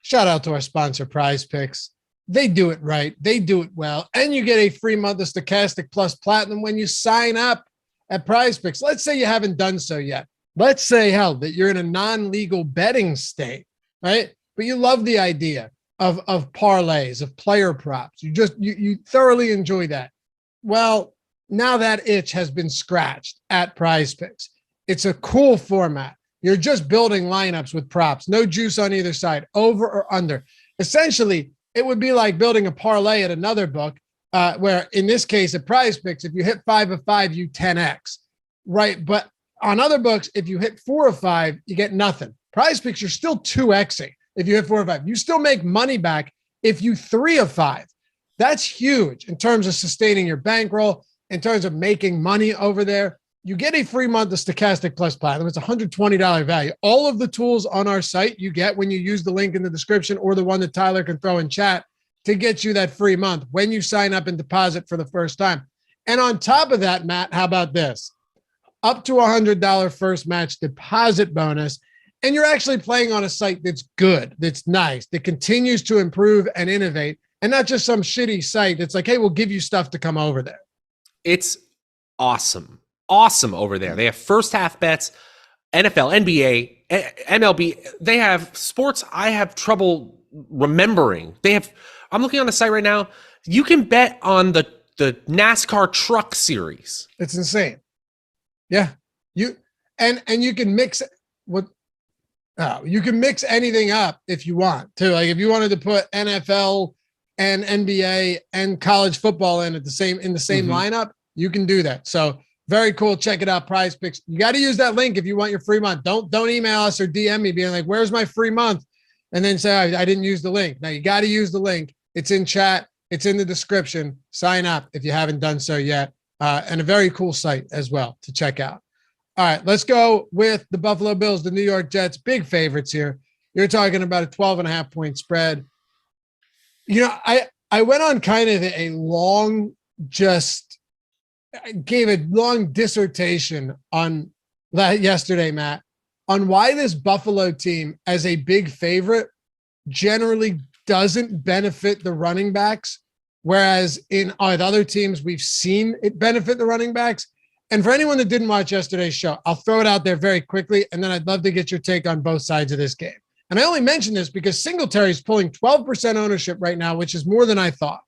shout out to our sponsor, Prize Picks. They do it right. They do it well. And you get a free month of Stokastic Plus Platinum when you sign up at Prize Picks. Let's say you haven't done so yet. Let's say, hell, that you're in a non-legal betting state, right? But you love the idea of parlays, of player props. You thoroughly enjoy that. Well, now that itch has been scratched at Prize Picks. It's a cool format. You're just building lineups with props, no juice on either side, over or under. Essentially, it would be like building a parlay at another book, where in this case, at Prize Picks, if you hit 5 of 5, you 10x, right? But on other books, if you hit 4 of 5, you get nothing. Prize Picks, you're still 2xing if you hit 4 of 5. You still make money back if you 3 of 5. That's huge in terms of sustaining your bankroll, in terms of making money over there. you get a free month of Stokastic Plus Platinum. It's $120 value. All of the tools on our site you get when you use the link in the description or the one that Tyler can throw in chat to get you that free month when you sign up and deposit for the first time. And on top of that, Matt, how about this? Up to $100 first match deposit bonus. And you're actually playing on a site that's good, that's nice, that continues to improve and innovate, and not just some shitty site that's like, hey, we'll give you stuff to come over there. It's awesome. Awesome over there. They have first half bets, NFL, NBA, MLB. They have sports I have trouble remembering. I'm looking on the site right now. You can bet on the NASCAR truck series. It's insane. Yeah. You can mix you can mix anything up if you want to. Like if you wanted to put NFL and NBA and college football in the same lineup, you can do that. So very cool. Check it out. Prize Picks. You got to use that link if you want your free month. Don't email us or DM me being like, where's my free month? And then say, I didn't use the link. Now you got to use the link. It's in chat. It's in the description. Sign up if you haven't done so yet. And a very cool site as well to check out. All right, let's go with the Buffalo Bills, the New York Jets, big favorites here. You're talking about a 12.5 point spread. You know, I went on kind of a long, gave a long dissertation on that yesterday, Matt, on why this Buffalo team as a big favorite generally doesn't benefit the running backs, whereas in other teams we've seen it benefit the running backs. And for anyone that didn't watch yesterday's show, I'll throw it out there very quickly, and then I'd love to get your take on both sides of this game. And I only mention this because Singletary is pulling 12% ownership right now, which is more than I thought.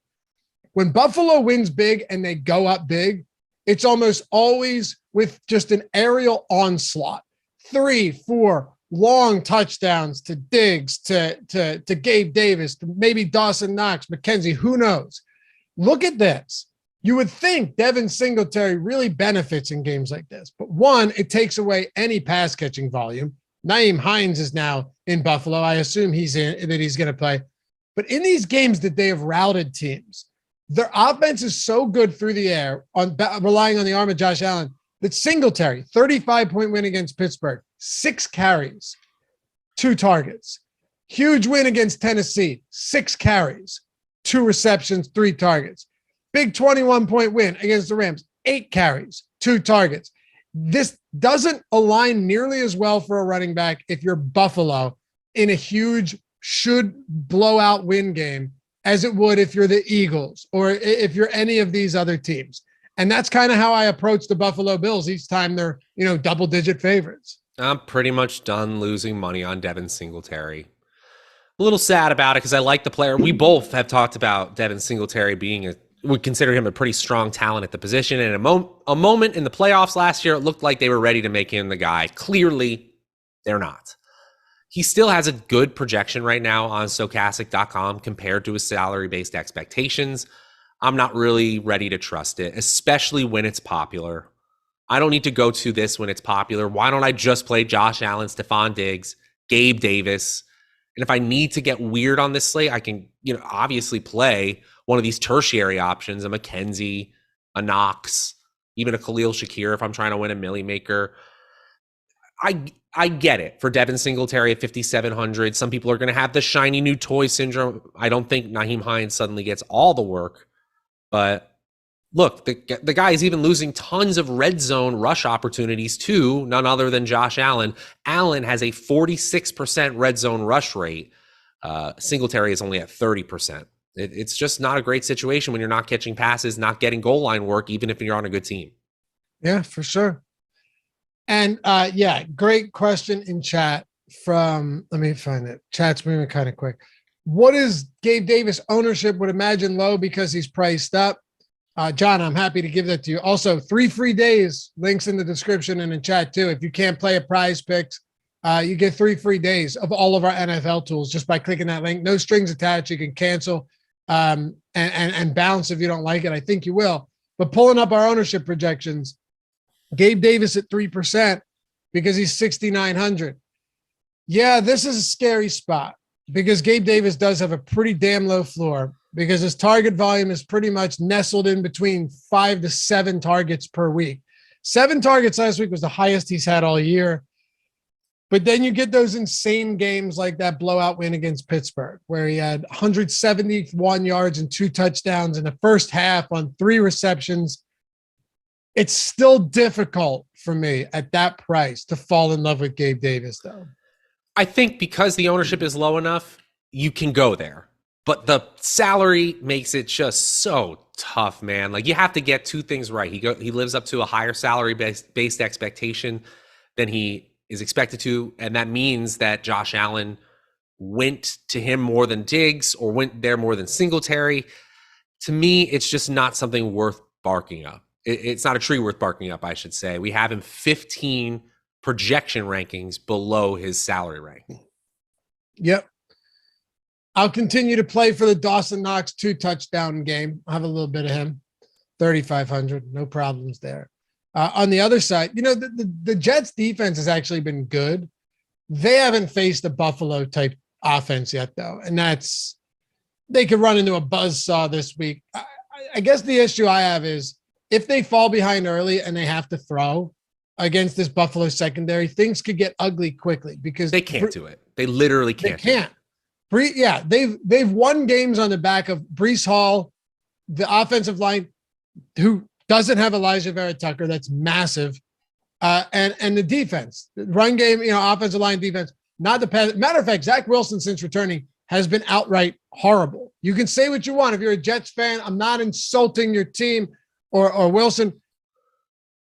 When Buffalo wins big and they go up big, it's almost always with just an aerial onslaught. 3, 4 long touchdowns to Diggs, to Gabe Davis, to maybe Dawson Knox, McKenzie, who knows? Look at this. You would think Devin Singletary really benefits in games like this. But one, it takes away any pass catching volume. Nyheim Hines is now in Buffalo. I assume he's going to play. But in these games that they have routed teams, their offense is so good through the air, relying on the arm of Josh Allen, that Singletary, 35-point win against Pittsburgh, 6 carries, 2 targets. Huge win against Tennessee, 6 carries, 2 receptions, 3 targets. Big 21-point win against the Rams, 8 carries, 2 targets. This doesn't align nearly as well for a running back if you're Buffalo in a huge should blowout win game as it would if you're the Eagles or if you're any of these other teams. And that's kind of how I approach the Buffalo Bills each time they're, double-digit favorites. I'm pretty much done losing money on Devin Singletary. A little sad about it because I like the player. We both have talked about Devin Singletary we consider him a pretty strong talent at the position. And a moment in the playoffs last year, it looked like they were ready to make him the guy. Clearly, they're not. He still has a good projection right now on Stokastic.com compared to his salary-based expectations. I'm not really ready to trust it, especially when it's popular. I don't need to go to this when it's popular. Why don't I just play Josh Allen, Stephon Diggs, Gabe Davis? And if I need to get weird on this slate, I can, obviously play one of these tertiary options, a McKenzie, a Knox, even a Khalil Shakir if I'm trying to win a milli maker. I get it for Devin Singletary at 5,700. Some people are going to have the shiny new toy syndrome. I don't think Nyheim Hines suddenly gets all the work. But look, the guy is even losing tons of red zone rush opportunities to none other than Josh Allen. Allen has a 46% red zone rush rate. Singletary is only at 30%. It's just not a great situation when you're not catching passes, not getting goal line work, even if you're on a good team. Yeah, for sure. And great question in chat from, let me find it. Chat's moving kind of quick. What is Gabe Davis ownership? Would imagine low because he's priced up. John, I'm happy to give that to you. Also, 3 free days, links in the description and in chat too. If you can't play a Prize Picks, you get 3 free days of all of our NFL tools just by clicking that link. No strings attached. You can cancel and bounce if you don't like it. I think you will. But pulling up our ownership projections, Gabe Davis at 3% because he's 6,900. Yeah, this is a scary spot because Gabe Davis does have a pretty damn low floor because his target volume is pretty much nestled in between 5 to 7 targets per week. 7 targets last week was the highest he's had all year. But then you get those insane games like that blowout win against Pittsburgh, where he had 171 yards and 2 touchdowns in the first half on 3 receptions. It's still difficult for me at that price to fall in love with Gabe Davis, though. I think because the ownership is low enough, you can go there. But the salary makes it just so tough, man. Like, you have to get 2 things right. He lives up to a higher salary-based expectation than he is expected to, and that means that Josh Allen went to him more than Diggs or went there more than Singletary. To me, it's just not something worth barking up. It's not a tree worth barking up, I should say. We have him 15 projection rankings below his salary ranking. Yep. I'll continue to play for the Dawson Knox 2 touchdown game. I'll have a little bit of him. 3,500, no problems there. On the other side, the Jets defense has actually been good. They haven't faced a Buffalo type offense yet, though. And they could run into a buzzsaw this week. I guess the issue I have is if they fall behind early and they have to throw against this Buffalo secondary, things could get ugly quickly because they can't do it. They literally can't. They can't. They've won games on the back of Breece Hall, the offensive line, who doesn't have Elijah Vera Tucker. That's massive. And the defense, the run game, offensive line defense, not the pass. Matter of fact, Zach Wilson, since returning, has been outright horrible. You can say what you want. If you're a Jets fan, I'm not insulting your team or Wilson.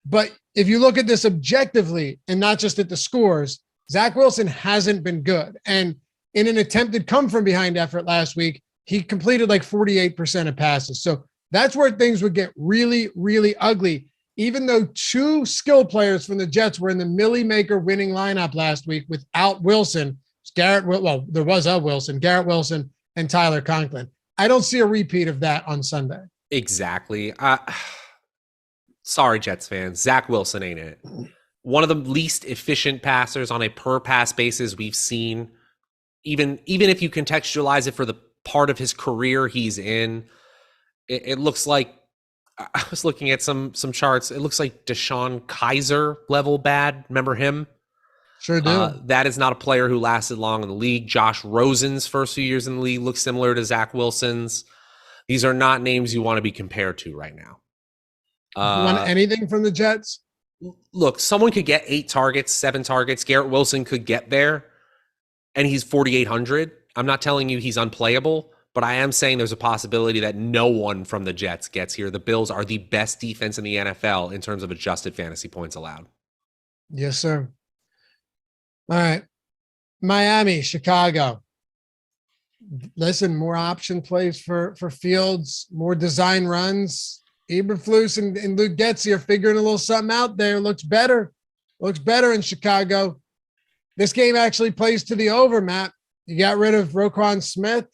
But if you look at this objectively and not just at the scores, Zach Wilson hasn't been good. And in an attempted come from behind effort last week, he completed like 48% of passes. So that's where things would get really, really ugly. Even though 2 skill players from the Jets were in the Millie Maker winning lineup last week without Wilson, there was a Wilson, Garrett Wilson and Tyler Conklin. I don't see a repeat of that on Sunday. Exactly. Sorry, Jets fans. Zach Wilson ain't it. One of the least efficient passers on a per pass basis we've seen. Even if you contextualize it for the part of his career he's in, it looks like, I was looking at some charts. It looks like Deshaun Kaiser level bad. Remember him? Sure do. That is not a player who lasted long in the league. Josh Rosen's first few years in the league looks similar to Zach Wilson's. These are not names you want to be compared to right now. You want anything from the Jets? Look, someone could get 8 targets, 7 targets. Garrett Wilson could get there, and he's 4,800. I'm not telling you he's unplayable, but I am saying there's a possibility that no one from the Jets gets here. The Bills are the best defense in the NFL in terms of adjusted fantasy points allowed. Yes, sir. All right. Miami, Chicago. Listen, more option plays for Fields, more design runs. Eberflus and Luke Getsy are figuring a little something out there. Looks better in Chicago. This game actually plays to the over, Matt. You got rid of Roquan Smith.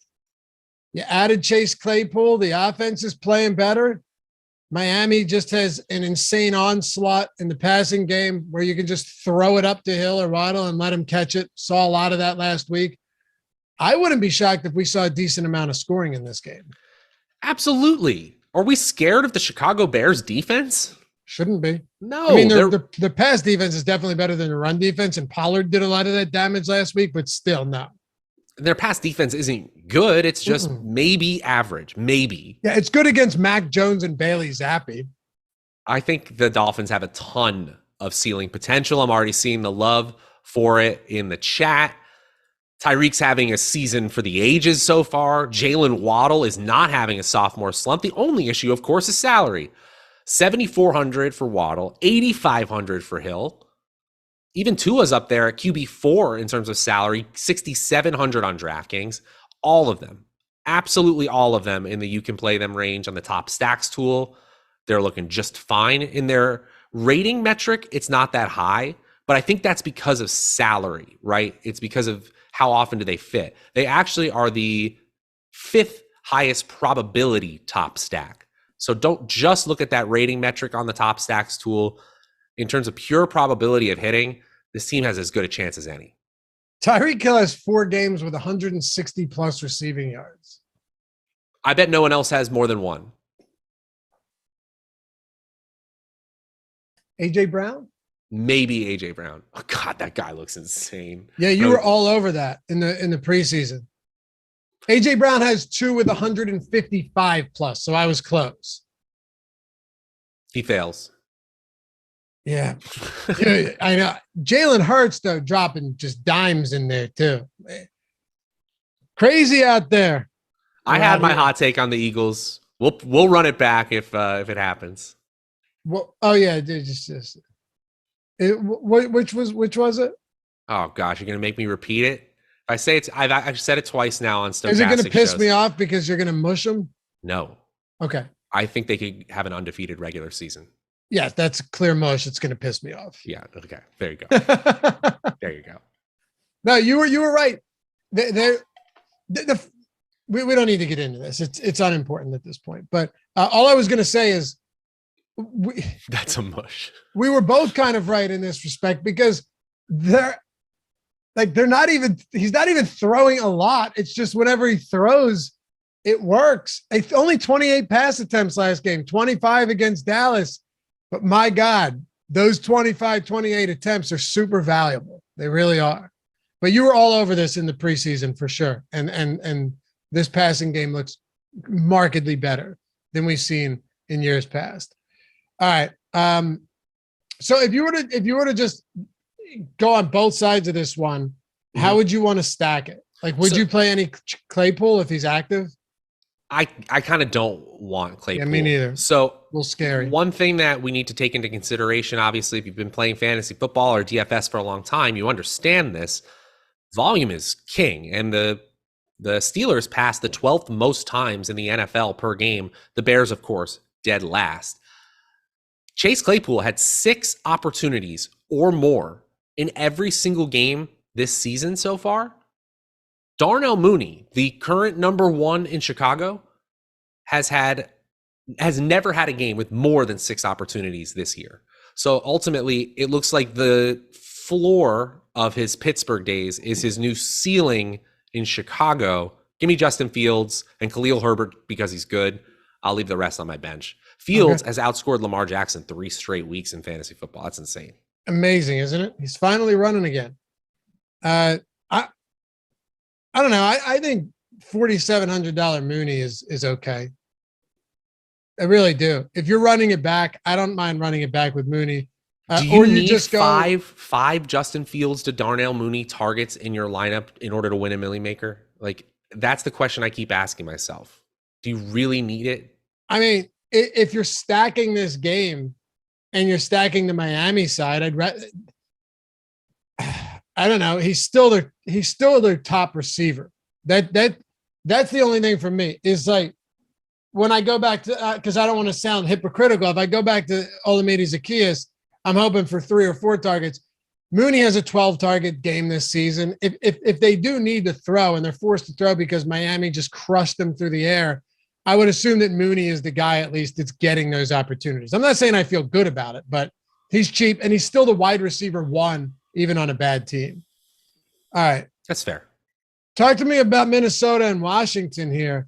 You added Chase Claypool. The offense is playing better. Miami just has an insane onslaught in the passing game where you can just throw it up to Hill or Waddle and let him catch it. Saw a lot of that last week. I wouldn't be shocked if we saw a decent amount of scoring in this game. Absolutely. Are we scared of the Chicago Bears defense? Shouldn't be. No. I mean, the pass defense is definitely better than the run defense, and Pollard did a lot of that damage last week, but still no. Their pass defense isn't good. It's just maybe average. Maybe. Yeah, it's good against Mac Jones and Bailey Zappi. I think the Dolphins have a ton of ceiling potential. I'm already seeing the love for it in the chat. Tyreek's having a season for the ages so far. Jalen Waddle is not having a sophomore slump. The only issue, of course, is salary. $7,400 for Waddle, $8,500 for Hill. Even Tua's up there at QB4 in terms of salary, $6,700 on DraftKings. All of them, absolutely all of them in the you can play them range on the top stacks tool. They're looking just fine in their rating metric. It's not that high, but I think that's because of salary, right? It's because of how often do they fit. They actually are the 5th highest probability top stack. So don't just look at that rating metric on the top stacks tool. In terms of pure probability of hitting, this team has as good a chance as any. Tyreek Hill has 4 games with 160 plus receiving yards. I bet no one else has more than 1. AJ Brown? Maybe AJ Brown. Oh God, that guy looks insane. Yeah, you were all over that in the preseason. AJ Brown has 2 with 155 plus, so I was close. He fails. Yeah. Dude, I know. Jalen Hurts, though, dropping just dimes in there, too. Crazy out there. I had my hot take on the Eagles. We'll run it back if it happens. Well, oh yeah, which was it? Oh gosh, you're gonna make me repeat it. If I say I've said it twice now on Stokastic. Is it gonna piss shows. me off because you're gonna mush them? No. Okay. I think they could have an undefeated regular season. Yeah, that's a clear mush. It's gonna piss me off. Yeah. Okay. There you go. There you go. No, you were right. We don't need to get into this. It's unimportant at this point. But all I was going to say is, that's a mush. We were both kind of right in this respect because he's not even throwing a lot. It's just whenever he throws, it works. Only 28 pass attempts last game, 25 against Dallas. But my God, those 25, 28 attempts are super valuable. They really are. But you were all over this in the preseason for sure. And this passing game looks markedly better than we've seen in years past. All right. So if you were to just go on both sides of this one, how would you want to stack it? Like, would you play any Claypool if he's active? I kind of don't want Claypool. Yeah, me neither. So a little scary. One thing that we need to take into consideration, obviously, if you've been playing fantasy football or DFS for a long time, you understand this. Volume is king, and the Steelers passed the 12th most times in the NFL per game. The Bears, of course, dead last. Chase Claypool had 6 opportunities or more in every single game this season so far. Darnell Mooney, the current number 1 in Chicago, has never had a game with more than 6 opportunities this year. So ultimately, it looks like the floor of his Pittsburgh days is his new ceiling in Chicago. Give me Justin Fields and Khalil Herbert because he's good. I'll leave the rest on my bench. Fields has outscored Lamar Jackson 3 straight weeks in fantasy football. That's insane. Amazing, isn't it? He's finally running again. I don't know. I think $4,700 Mooney is okay. I really do. If you're running it back, I don't mind running it back with Mooney. Do you need just five Justin Fields to Darnell Mooney targets in your lineup in order to win a Millie Maker? Like, that's the question I keep asking myself. Do you really need it? I mean, if you're stacking this game and you're stacking the Miami side, I don't know. He's still their top receiver. That's the only thing for me is like when I go back to because I don't want to sound hypocritical. If I go back to Olamide Zaccheaus, I'm hoping for 3 or 4 targets. Mooney has a 12 target game this season. If they do need to throw and they're forced to throw because Miami just crushed them through the air, I would assume that Mooney is the guy at least that's getting those opportunities. I'm not saying I feel good about it, but he's cheap and he's still the wide receiver 1, even on a bad team. All right. That's fair. Talk to me about Minnesota and Washington here.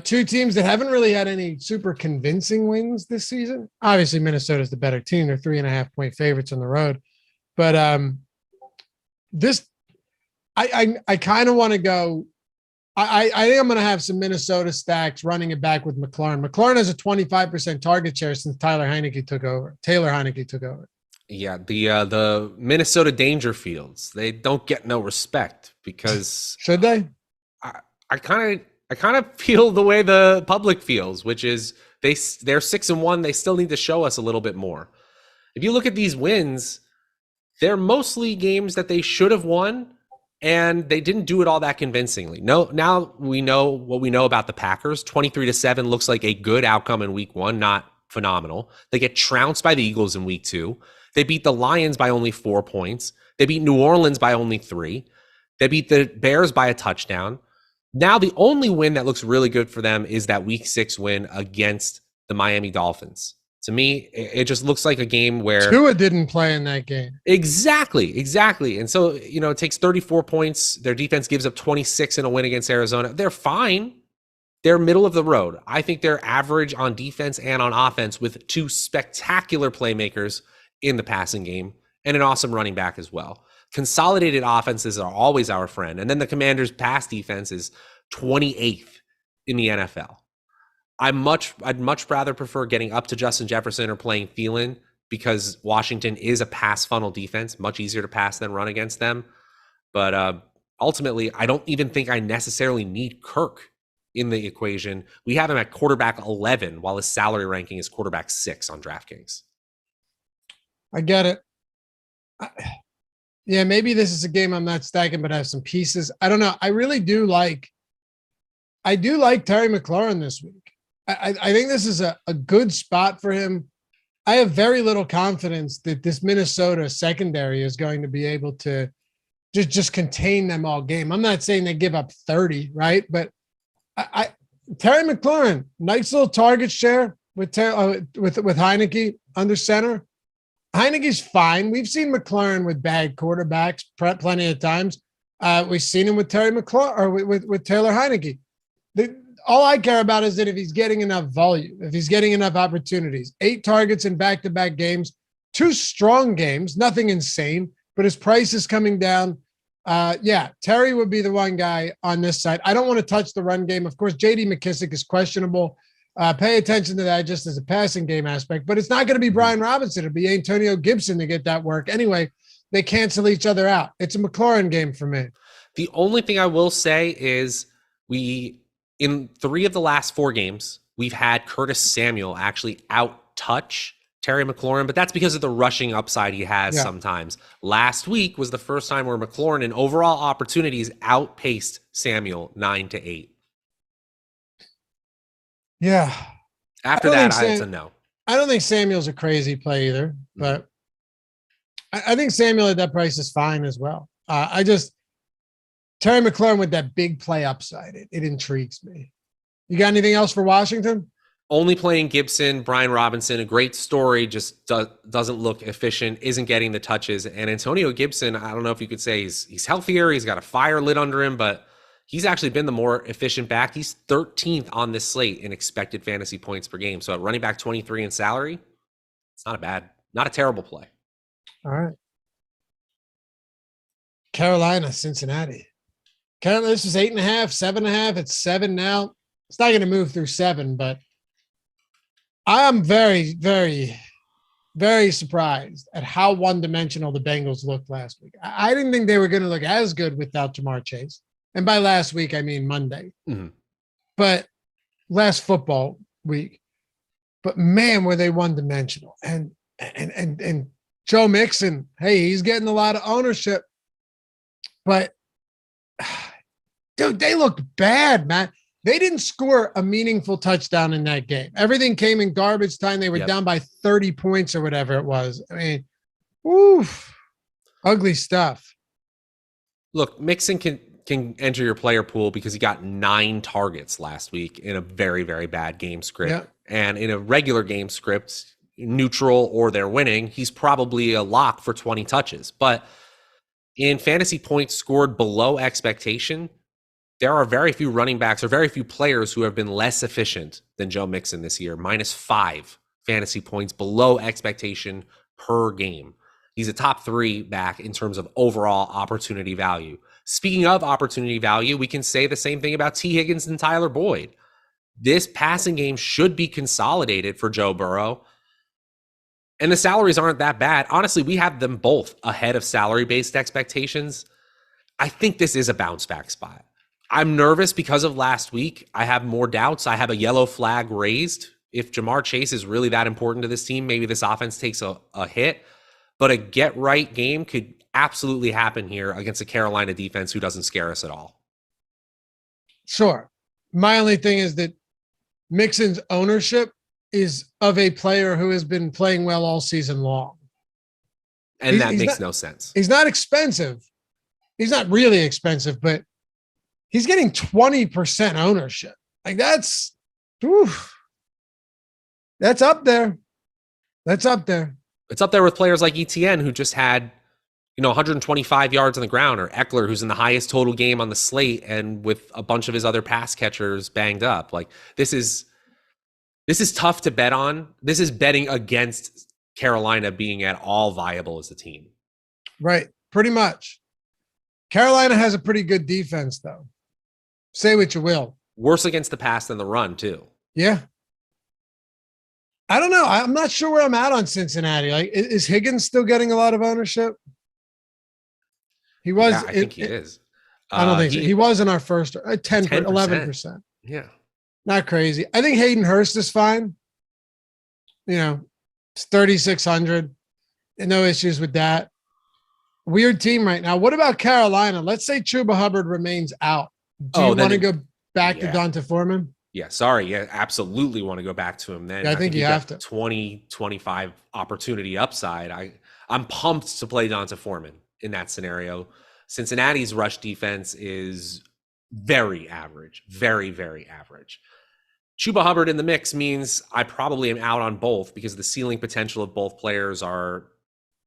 2 teams that haven't really had any super convincing wins this season. Obviously, Minnesota's the better team. They're 3.5-point favorites on the road. But I kind of want to go. I think I'm going to have some Minnesota stacks running it back with McLaurin. McLaurin has a 25% target share since Taylor Heineke took over. Yeah, the Minnesota Dangerfields, they don't get no respect because should they? I kind of feel the way the public feels, which is they're 6-1. They still need to show us a little bit more. If you look at these wins, they're mostly games that they should have won, and they didn't do it all that convincingly. No, now we know what we know about the Packers. 23-7 looks like a good outcome in week 1, not phenomenal. They get trounced by the Eagles in week 2. They beat the Lions by only 4 points. They beat New Orleans by only 3. They beat the Bears by a touchdown. Now the only win that looks really good for them is that week 6 win against the Miami Dolphins. To me, it just looks like a game where Tua didn't play in that game. Exactly. And so, it takes 34 points. Their defense gives up 26 in a win against Arizona. They're fine. They're middle of the road. I think they're average on defense and on offense with 2 spectacular playmakers in the passing game and an awesome running back as well. Consolidated offenses are always our friend. And then the Commanders' pass defense is 28th in the NFL. I'd much rather prefer getting up to Justin Jefferson or playing Thielen because Washington is a pass funnel defense, much easier to pass than run against them. But ultimately, I don't even think I necessarily need Kirk in the equation. We have him at quarterback 11 while his salary ranking is quarterback 6 on DraftKings. I get it. Yeah, maybe this is a game I'm not stacking, but I have some pieces. I don't know. I do like Terry McLaurin this week. I think this is a good spot for him. I have very little confidence that this Minnesota secondary is going to be able to just contain them all game. I'm not saying they give up 30, right? But Terry McLaurin, nice little target share with Heineke under center. Heineke's fine. We've seen McLaurin with bad quarterbacks plenty of times. We've seen him with Terry McLaurin or with Taylor Heineke. All I care about is that if he's getting enough volume, if he's getting enough opportunities, 8 targets in back-to-back games, 2 strong games, nothing insane, but his price is coming down. Terry would be the one guy on this side. I don't want to touch the run game. Of course, J.D. McKissick is questionable. Pay attention to that just as a passing game aspect, but it's not going to be Brian Robinson. It'll be Antonio Gibson to get that work. Anyway, they cancel each other out. It's a McLaurin game for me. The only thing I will say is in 3 of the last 4 games, we've had Curtis Samuel actually out-touch Terry McLaurin, but that's because of the rushing upside he has sometimes. Last week was the first time where McLaurin in overall opportunities outpaced Samuel 9-8. Yeah. After that, it's a no. I don't think Samuel's a crazy play either, but I think Samuel at that price is fine as well. Terry McLaurin with that big play upside, it intrigues me. You got anything else for Washington? Only playing Gibson, Brian Robinson, a great story, just doesn't look efficient, isn't getting the touches. And Antonio Gibson, I don't know if you could say he's healthier, he's got a fire lit under him, but he's actually been the more efficient back. He's 13th on this slate in expected fantasy points per game. So at running back 23 in salary, it's not a terrible play. All right. Carolina, Cincinnati. Carolina, this is 8.5, 7.5. It's 7 now. It's not going to move through 7, but I'm very, very, very surprised at how one-dimensional the Bengals looked last week. I didn't think they were going to look as good without Jamar Chase. And by last week, I mean Monday. Mm-hmm. But last football week. But man, were they one-dimensional. And Joe Mixon, hey, he's getting a lot of ownership. But dude, they looked bad, man. They didn't score a meaningful touchdown in that game. Everything came in garbage time. They were down by 30 points or whatever it was. I mean, oof, ugly stuff. Look, Mixon can enter your player pool because he got 9 targets last week in a very, very bad game script. Yeah. And in a regular game script, neutral or they're winning, he's probably a lock for 20 touches. But in fantasy points scored below expectation, there are very few running backs or very few players who have been less efficient than Joe Mixon this year. -5 fantasy points below expectation per game. He's a top 3 back in terms of overall opportunity value. Speaking of opportunity value, we can say the same thing about T. Higgins and Tyler Boyd. This passing game should be consolidated for Joe Burrow. And the salaries aren't that bad. Honestly, we have them both ahead of salary-based expectations. I think this is a bounce back spot. I'm nervous because of last week. I have more doubts. I have a yellow flag raised. If Jamar Chase is really that important to this team, maybe this offense takes a hit. But a get-right game could absolutely happen here against a Carolina defense who doesn't scare us at all. Sure. My only thing is that Mixon's ownership is of a player who has been playing well all season long. And that makes no sense. He's not expensive. He's not really expensive, but he's getting 20% ownership. Like that's up there. That's up there. It's up there with players like ETN who just had, 125 yards on the ground, or Eckler, who's in the highest total game on the slate and with a bunch of his other pass catchers banged up. Like this is tough to bet on. This is betting against Carolina being at all viable as a team. Right. Pretty much. Carolina has a pretty good defense, though. Say what you will. Worse against the pass than the run, too. Yeah. I don't know. I'm not sure where I'm at on Cincinnati. Like, is Higgins still getting a lot of ownership? He was. Yeah, I think he is. I don't think so. He was in our first 10, 11%. Yeah. Not crazy. I think Hayden Hurst is fine. It's 3,600. No issues with that. Weird team right now. What about Carolina? Let's say Chuba Hubbard remains out. Do you want to go back to Donta Foreman? Yeah, sorry. Yeah, absolutely want to go back to him then. Yeah, I think you have to. 20, 25 opportunity upside. I'm pumped to play Donta Foreman in that scenario. Cincinnati's rush defense is very average, very, very average. Chuba Hubbard in the mix means I probably am out on both because the ceiling potential of both players are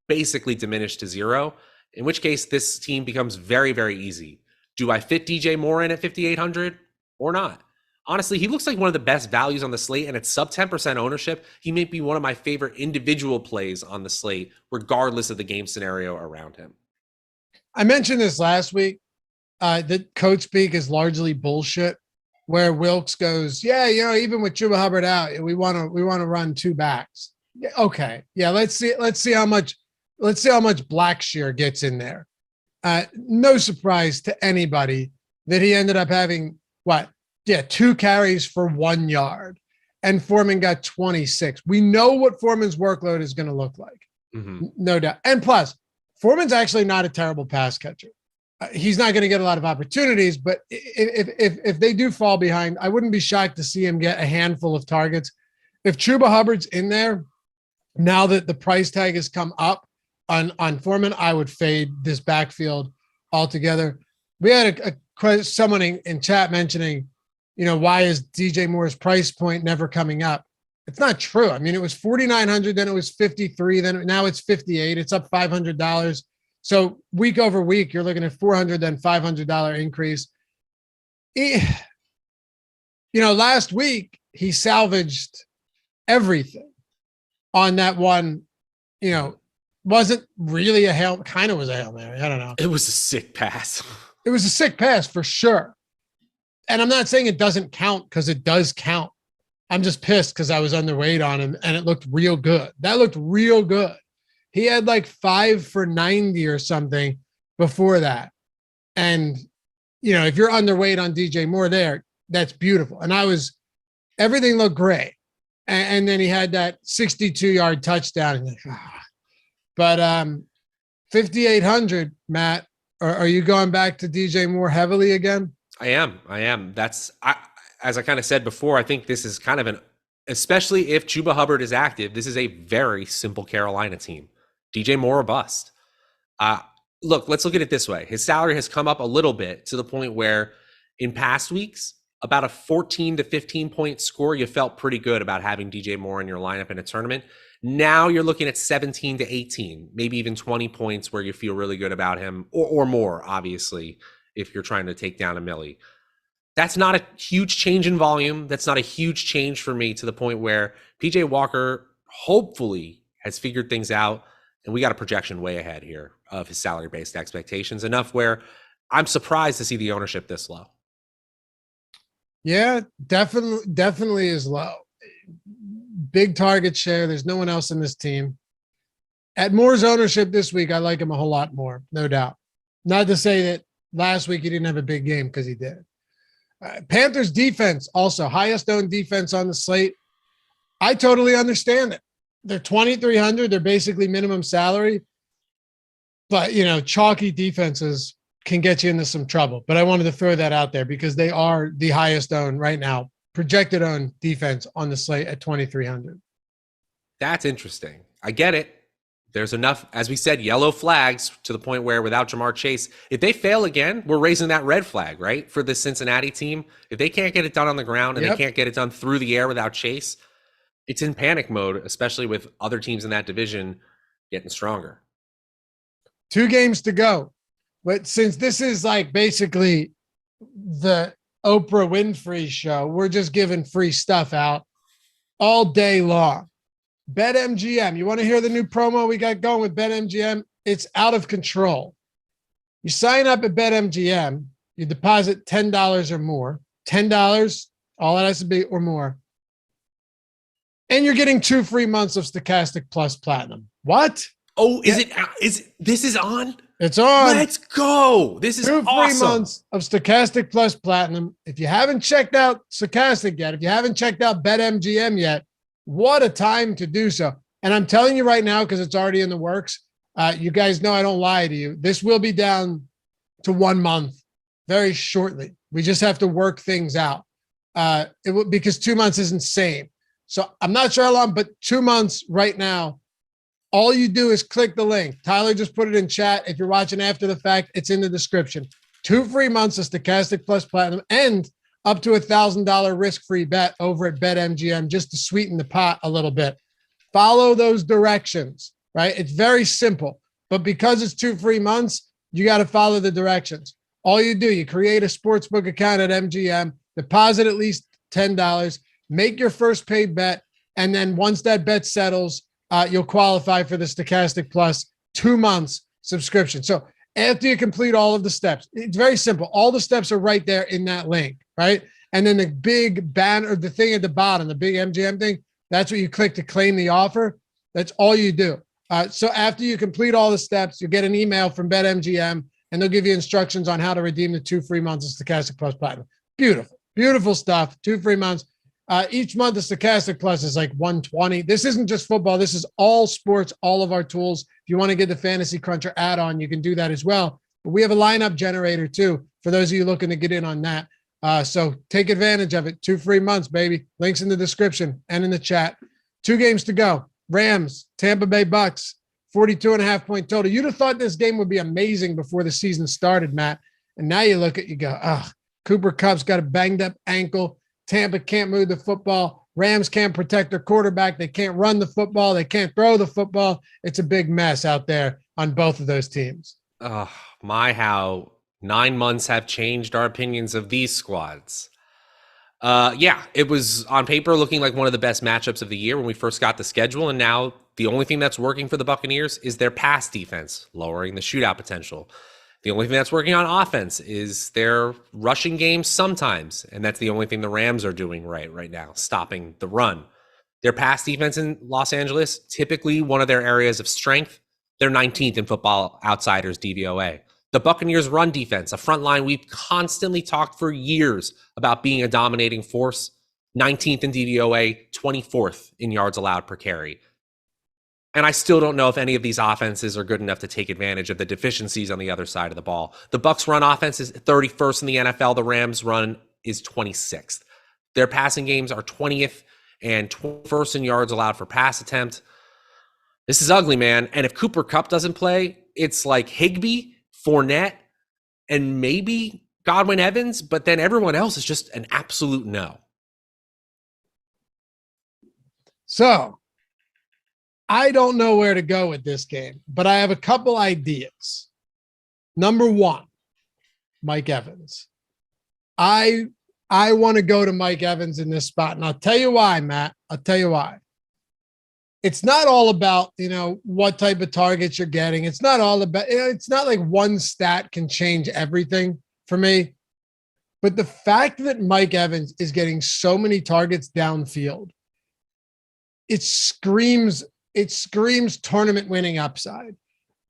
basically diminished to zero, in which case this team becomes very, very easy. Do I fit DJ Moore in at 5,800 or not? Honestly, he looks like one of the best values on the slate, and at sub 10% ownership, he may be one of my favorite individual plays on the slate, regardless of the game scenario around him. I mentioned this last week, that coach speak is largely bullshit, where Wilkes goes, yeah, even with Chuba Hubbard out, we want to run two backs. Yeah, okay. Yeah. Let's see how much Blackshear gets in there. No surprise to anybody that he ended up having 2 carries for 1 yard, and Foreman got 26. We know what Foreman's workload is going to look like. Mm-hmm. No doubt. And plus, Foreman's actually not a terrible pass catcher. He's not going to get a lot of opportunities, but if they do fall behind, I wouldn't be shocked to see him get a handful of targets. If Chuba Hubbard's in there, now that the price tag has come up on Foreman, I would fade this backfield altogether. We had someone in chat mentioning, why is DJ Moore's price point never coming up? It's not true. I mean, it was 4,900, then it was 53, now it's 58. It's up $500. So week over week, you're looking at $400, then $500 increase. Last week he salvaged everything on that one. Wasn't really a Hail, kind of was a Hail Mary. I don't know. It was a sick pass. It was a sick pass for sure. And I'm not saying it doesn't count, because it does count. I'm just pissed because I was underweight on him and it looked real good. That looked real good. He had like 5 for 90 or something before that. And, if you're underweight on DJ Moore there, that's beautiful. And everything looked great. And then he had that 62-yard touchdown. But 5,800, Matt, are you going back to DJ Moore heavily again? I am. As I kind of said before, I think this is kind of especially if Chuba Hubbard is active, this is a very simple Carolina team. DJ Moore or bust. Let's look at it this way. His salary has come up a little bit to the point where in past weeks, about a 14 to 15 point score, you felt pretty good about having DJ Moore in your lineup in a tournament. Now you're looking at 17 to 18, maybe even 20 points where you feel really good about him, or more, obviously, if you're trying to take down a Millie. That's not a huge change in volume. That's not a huge change for me to the point where PJ Walker hopefully has figured things out, and we got a projection way ahead here of his salary-based expectations, enough where I'm surprised to see the ownership this low. Yeah, definitely is low. Big target share. There's no one else in this team. At Moore's ownership this week, I like him a whole lot more, no doubt. Not to say that last week he didn't have a big game, because he did. Panthers defense, also highest owned defense on the slate. I totally understand it. They're 2,300. They're basically minimum salary. But, chalky defenses can get you into some trouble. But I wanted to throw that out there because they are the highest owned right now, projected owned defense on the slate at 2,300. That's interesting. I get it. There's enough, as we said, yellow flags to the point where without Jamar Chase, if they fail again, we're raising that red flag, right? For the Cincinnati team. If they can't get it done on the ground and they can't get it done through the air without Chase, it's in panic mode, especially with other teams in that division getting stronger. 2 games to go. But since this is like basically the Oprah Winfrey show, we're just giving free stuff out all day long. BetMGM. You want to hear the new promo we got going with BetMGM? It's out of control. You sign up at BetMGM, you deposit $10 or more, $10, all it has to be or more. And you're getting 2 free months of Stokastic Plus Platinum. What? Oh, this is on? It's on. Let's go. This is 2 free awesome. months of Stokastic Plus Platinum. If you haven't checked out Stokastic yet, if you haven't checked out BetMGM yet, what a time to do so. And I'm telling you right now, because it's already in the works, you guys know I don't lie to you. This will be down to 1 month very shortly. We just have to work things out. Because 2 months is insane. So I'm not sure how long, but 2 months right now. All you do is click the link. Tyler just put it in chat. If you're watching after the fact, it's in the description. 2 free months of Stokastic Plus Platinum and up to $1,000 risk-free bet over at BetMGM just to sweeten the pot a little bit. Follow those directions, right? It's very simple, but because it's 2 free months, you got to follow the directions. All you do, you create a sportsbook account at MGM, deposit at least $10, make your first paid bet, and then once that bet settles, you'll qualify for the Stokastic Plus 2 months subscription. So after you complete all of the steps, it's very simple. All the steps are right there in that link, right? And then the big banner, the thing at the bottom, the big MGM thing, that's what you click to claim the offer. That's all you do. So after you complete all the steps, you get an email from BetMGM, and they'll give you instructions on how to redeem the 2 free months of Stokastic Plus Platinum. Beautiful, beautiful stuff. 2 free months. Each month, the Stokastic Plus is like $120. This isn't just football. This is all sports, all of our tools. If you want to get the Fantasy Cruncher add-on, you can do that as well. But we have a lineup generator too, for those of you looking to get in on that. So take advantage of it. 2 free months, baby. Links in the description and in the chat. 2 games to go. Rams, Tampa Bay Bucks, 42.5 point total. You'd have thought this game would be amazing before the season started, Matt. And now you look at, you go, Cooper Kupp's got a banged up ankle. Tampa can't move the football. Rams can't protect their quarterback. They can't run the football. They can't throw the football. It's a big mess out there on both of those teams. Oh, how 9 months have changed our opinions of these squads. Yeah, it was on paper looking like one of the best matchups of the year when we first got the schedule. And now the only thing that's working for the Buccaneers is their pass defense, lowering the shootout potential. The only thing that's working on offense is their rushing game sometimes. And that's the only thing the Rams are doing right now, stopping the run. Their pass defense in Los Angeles, typically one of their areas of strength. They're 19th in Football Outsiders DVOA. The Buccaneers run defense, a front line we've constantly talked for years about being a dominating force. 19th in DVOA, 24th in yards allowed per carry. And I still don't know if any of these offenses are good enough to take advantage of the deficiencies on the other side of the ball. The Bucs run offense is 31st in the NFL. The Rams run is 26th. Their passing games are 20th and 21st in yards allowed for pass attempt. This is ugly, man. And if Cooper Kupp doesn't play, it's like Higbee, Fournette, and maybe Godwin Evans, but then everyone else is just an absolute no. So I don't know where to go with this game, but I have a couple ideas. Number one, Mike Evans. I want to go to Mike Evans in this spot, and I'll tell you why, Matt. I'll tell you why. It's not all about, what type of targets you're getting. It's not all about, it's not like one stat can change everything for me. But the fact that Mike Evans is getting so many targets downfield, it screams tournament winning upside.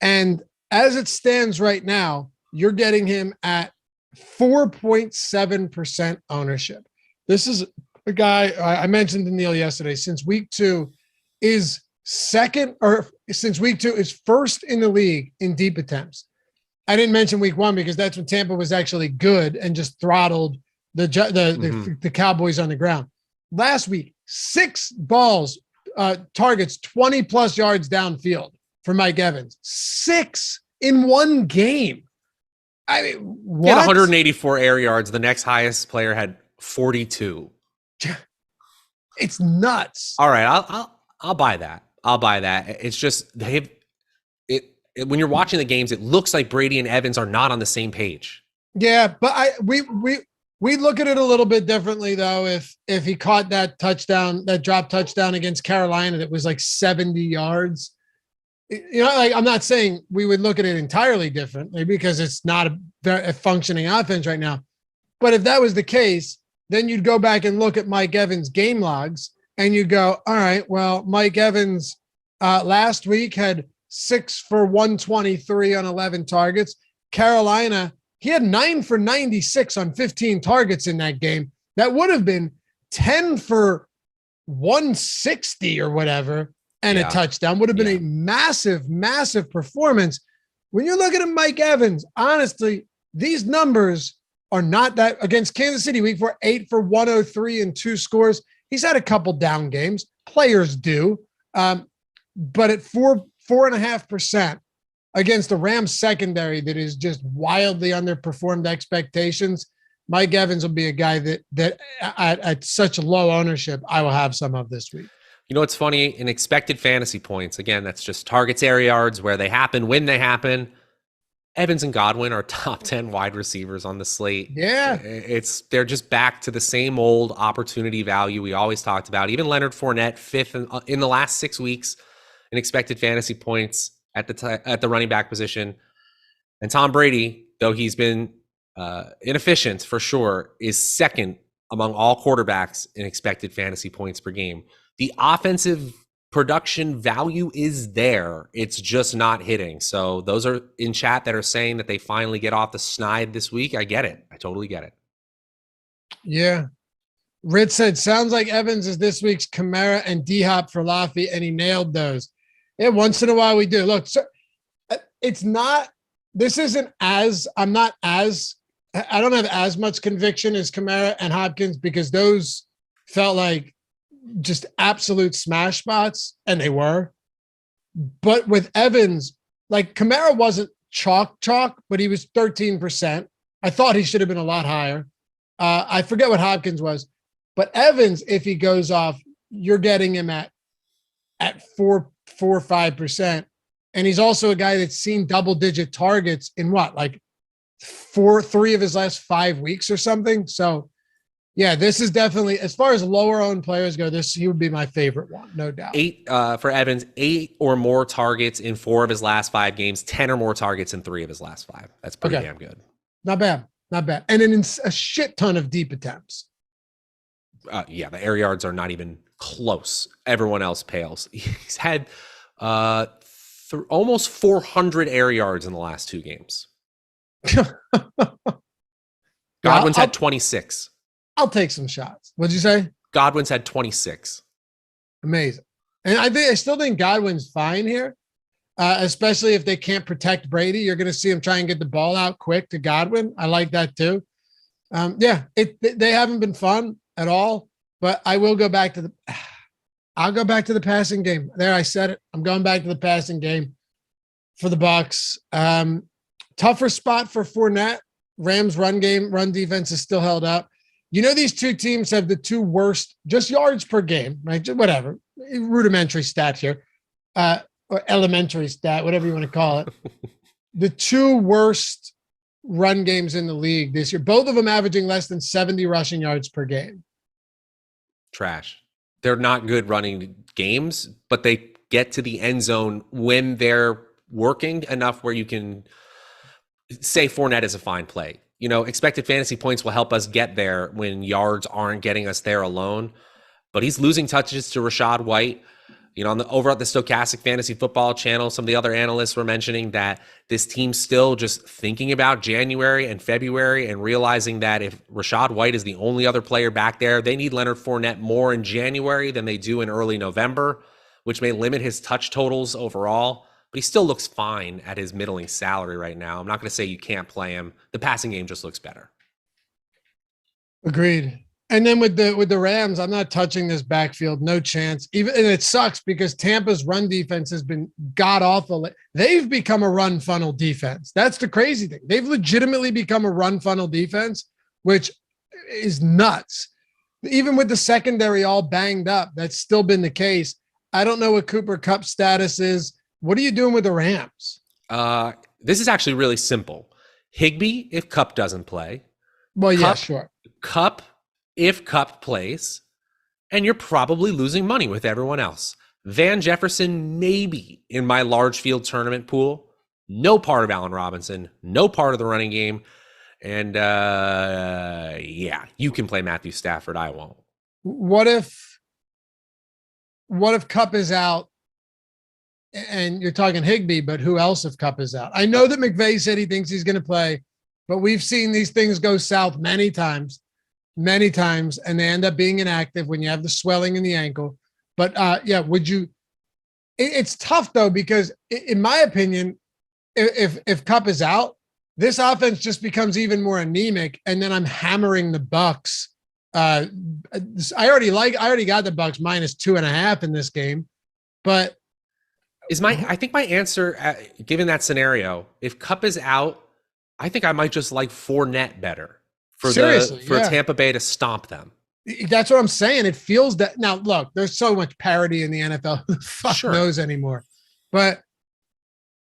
And as it stands right now, you're getting him at 4.7% ownership. This is a guy I mentioned to Neil yesterday, since week 2 is first in the league in deep attempts. I didn't mention week 1 because that's when Tampa was actually good and just throttled the Cowboys on the ground. Last week, 6 balls, targets 20 plus yards downfield for Mike Evans. 6 in one game. I mean, what? He had 184 air yards. The next highest player had 42. It's nuts. All right, I'll buy that. I'll buy that. It's just when you're watching the games, it looks like Brady and Evans are not on the same page. Yeah, but We look at it a little bit differently though. If he caught that touchdown, that drop touchdown against Carolina, that was like 70 yards. You know, like I'm not saying we would look at it entirely differently because it's not a functioning offense right now. But if that was the case, then you'd go back and look at Mike Evans' game logs and you go, all right, well, Mike Evans last week had 6 for 123 on 11 targets. Carolina, he had 9 for 96 on 15 targets in that game. That would have been 10 for 160 or whatever and a touchdown. Would have been a massive, massive performance. When you're looking at Mike Evans, honestly, these numbers are not that against Kansas City week 4, 8 for 103 and 2 scores. He's had a couple down games. Players do. But at 4.5% against the Rams secondary that is just wildly underperformed expectations, Mike Evans will be a guy that at such low ownership, I will have some of this week. You know, it's funny, in expected fantasy points, again, that's just targets, air yards, where they happen, when they happen. Evans and Godwin are top 10 wide receivers on the slate. Yeah. They're just back to the same old opportunity value we always talked about. Even Leonard Fournette, fifth in the last 6 weeks in expected fantasy points at the running back position. And Tom Brady, though he's been inefficient for sure, is second among all quarterbacks in expected fantasy points per game. The offensive production value is there. It's just not hitting. So those are in chat that are saying that they finally get off the schneid this week. I get it. I totally get it. Yeah. Ritz said, sounds like Evans is this week's Kamara and D-Hop for Laffy, and he nailed those. Yeah, once in a while we do. Look, so it's not, this isn't as, I don't have as much conviction as Kamara and Hopkins because those felt like just absolute smash spots, and they were. But with Evans, like Kamara wasn't chalk, but he was 13%. I thought he should have been a lot higher. I forget what Hopkins was, but Evans, if he goes off, you're getting him at 4 or 5%. And he's also a guy that's seen double-digit targets in what, like 3 of his last 5 weeks or something. So yeah, this is definitely, as far as lower owned players go, he would be my favorite one, no doubt. 8 for Evans, 8 or more targets in 4 of his last 5 games, 10 or more targets in 3 of his last 5. That's pretty damn good. Not bad. And then a shit ton of deep attempts. Yeah, the air yards are not even close. Everyone else pales. He's had almost 400 air yards in the last 2 games. Godwin's had 26. I'll take some shots. What'd you say? Godwin's had 26. Amazing. And I still think Godwin's fine here, especially if they can't protect Brady. You're going to see him try and get the ball out quick to Godwin. I like that too. They haven't been fun at all, but I will go back to I'll go back to the passing game. There, I said it. I'm going back to the passing game for the Bucs. Tougher spot for Fournette. Rams run defense is still held up. You know, these two teams have the 2 worst, just yards per game, right? Just whatever, rudimentary stat here, or elementary stat, whatever you want to call it. The 2 worst run games in the league this year, both of them averaging less than 70 rushing yards per game. Trash. They're not good running games, but they get to the end zone when they're working enough where you can say Fournette is a fine play. You know, expected fantasy points will help us get there when yards aren't getting us there alone. But he's losing touches to Rachaad White. You know, over at the Stokastic Fantasy Football channel, some of the other analysts were mentioning that this team's still just thinking about January and February and realizing that if Rachaad White is the only other player back there, they need Leonard Fournette more in January than they do in early November, which may limit his touch totals overall. But he still looks fine at his middling salary right now. I'm not going to say you can't play him. The passing game just looks better. Agreed. And then with the Rams, I'm not touching this backfield. No chance. And it sucks because Tampa's run defense has been god awful. They've become a run funnel defense. That's the crazy thing. They've legitimately become a run funnel defense, which is nuts. Even with the secondary all banged up, that's still been the case. I don't know what Cooper Kupp's status is. What are you doing with the Rams? This is actually really simple. Higbee, if Kupp doesn't play. Well, yeah, sure. Cup, if Cup plays, and you're probably losing money with everyone else. Van Jefferson, maybe in my large field tournament pool. No part of Allen Robinson, no part of the running game. And yeah, you can play Matthew Stafford. I won't. What if Cup is out and you're talking Higbee, but who else if Cup is out? I know that McVay said he thinks he's going to play, but we've seen these things go south many times, and they end up being inactive when you have the swelling in the ankle. But yeah, would you? It's tough though, because in my opinion, if Cup is out, this offense just becomes even more anemic, and then I'm hammering the Bucks. I already got the Bucks -2.5 in this game, but I think my answer, given that scenario, if Cup is out, I think I might just like Fournette better for Tampa Bay to stomp them. That's what I'm saying. It feels that now. Look, there's so much parity in the NFL. Who the fuck knows anymore? But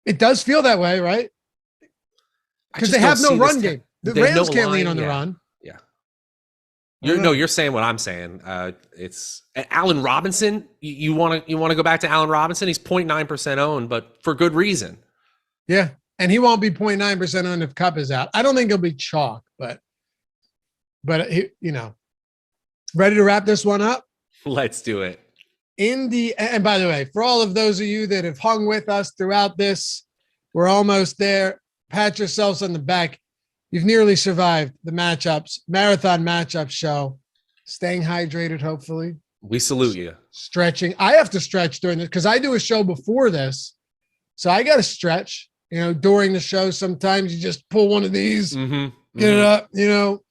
it does feel that way, right? Because they have no run game. The Rams can't lean on the run. Yeah. You're saying what I'm saying. It's Allen Robinson. You want to go back to Allen Robinson? He's 0.9% owned, but for good reason. Yeah, and he won't be 0.9% owned if Cup is out. I don't think he'll be chalk, but he, ready to wrap this one up? Let's do it. And by the way, for all of those of you that have hung with us throughout this, we're almost there. Pat yourselves on the back. You've nearly survived the marathon matchup show. Staying hydrated, hopefully. We salute you. Stretching. I have to stretch during this because I do a show before this. So I got to stretch, during the show. Sometimes you just pull one of these, get it up,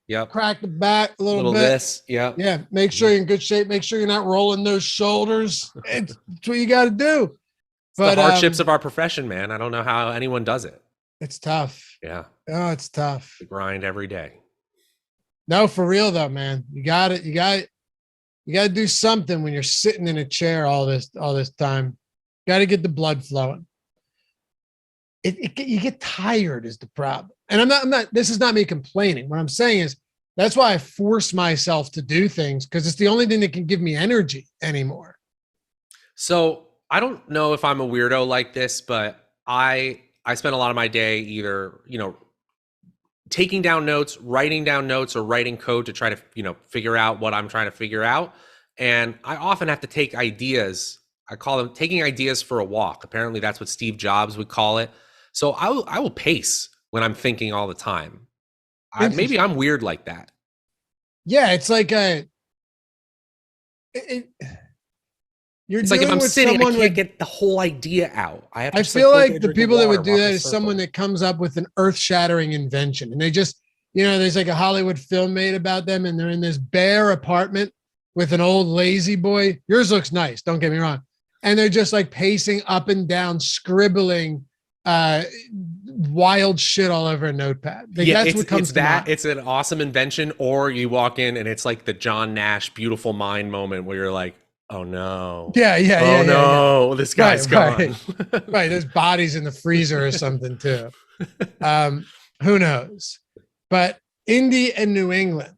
Yep. Crack the back a little bit. This, yeah. Make sure you're in good shape. Make sure you're not rolling those shoulders. It's what you got to do. But the hardships of our profession, man. I don't know how anyone does it. It's tough. Yeah. Oh, it's tough. The grind every day. No, for real though, man. You got it. You got to do something when you're sitting in a chair all this time. Got to get the blood flowing. You get tired is the problem. And I'm not, this is not me complaining. What I'm saying is that's why I force myself to do things, because it's the only thing that can give me energy anymore. So I don't know if I'm a weirdo like this, but I spend a lot of my day either, taking down notes, writing down notes, or writing code to try to, figure out what I'm trying to figure out. And I often have to take ideas. I call them taking ideas for a walk. Apparently that's what Steve Jobs would call it. So I will pace when I'm thinking all the time. Maybe I'm weird like that. Yeah, it's like it's like if I'm sitting, I can't get the whole idea out. I feel like the people that would do that is someone that comes up with an earth-shattering invention, and they just, there's like a Hollywood film made about them, and they're in this bare apartment with an old lazy boy. Yours looks nice, don't get me wrong. And they're just like pacing up and down, scribbling wild shit all over a notepad. That's what comes to mind. It's an awesome invention, or you walk in and it's like the John Nash Beautiful Mind moment where you're like, oh no. Yeah. This guy's gone. Right. There's bodies in the freezer or something too. Who knows? But Indy and New England.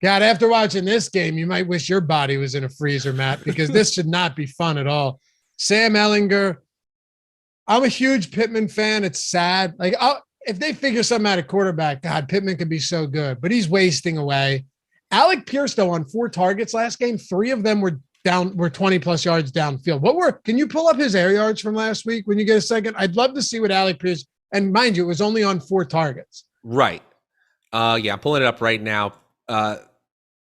God, after watching this game, you might wish your body was in a freezer, Matt, because this should not be fun at all. Sam Ehlinger. I'm a huge Pittman fan. It's sad. Like, if they figure something out at quarterback, God, Pittman could be so good, but he's wasting away. Alec Pierce, though, on 4 targets last game, 3 of them were 20 plus yards downfield. Can you pull up his air yards from last week when you get a second? I'd love to see what Alec Pierce, and mind you, it was only on 4 targets. Right. Yeah, I'm pulling it up right now.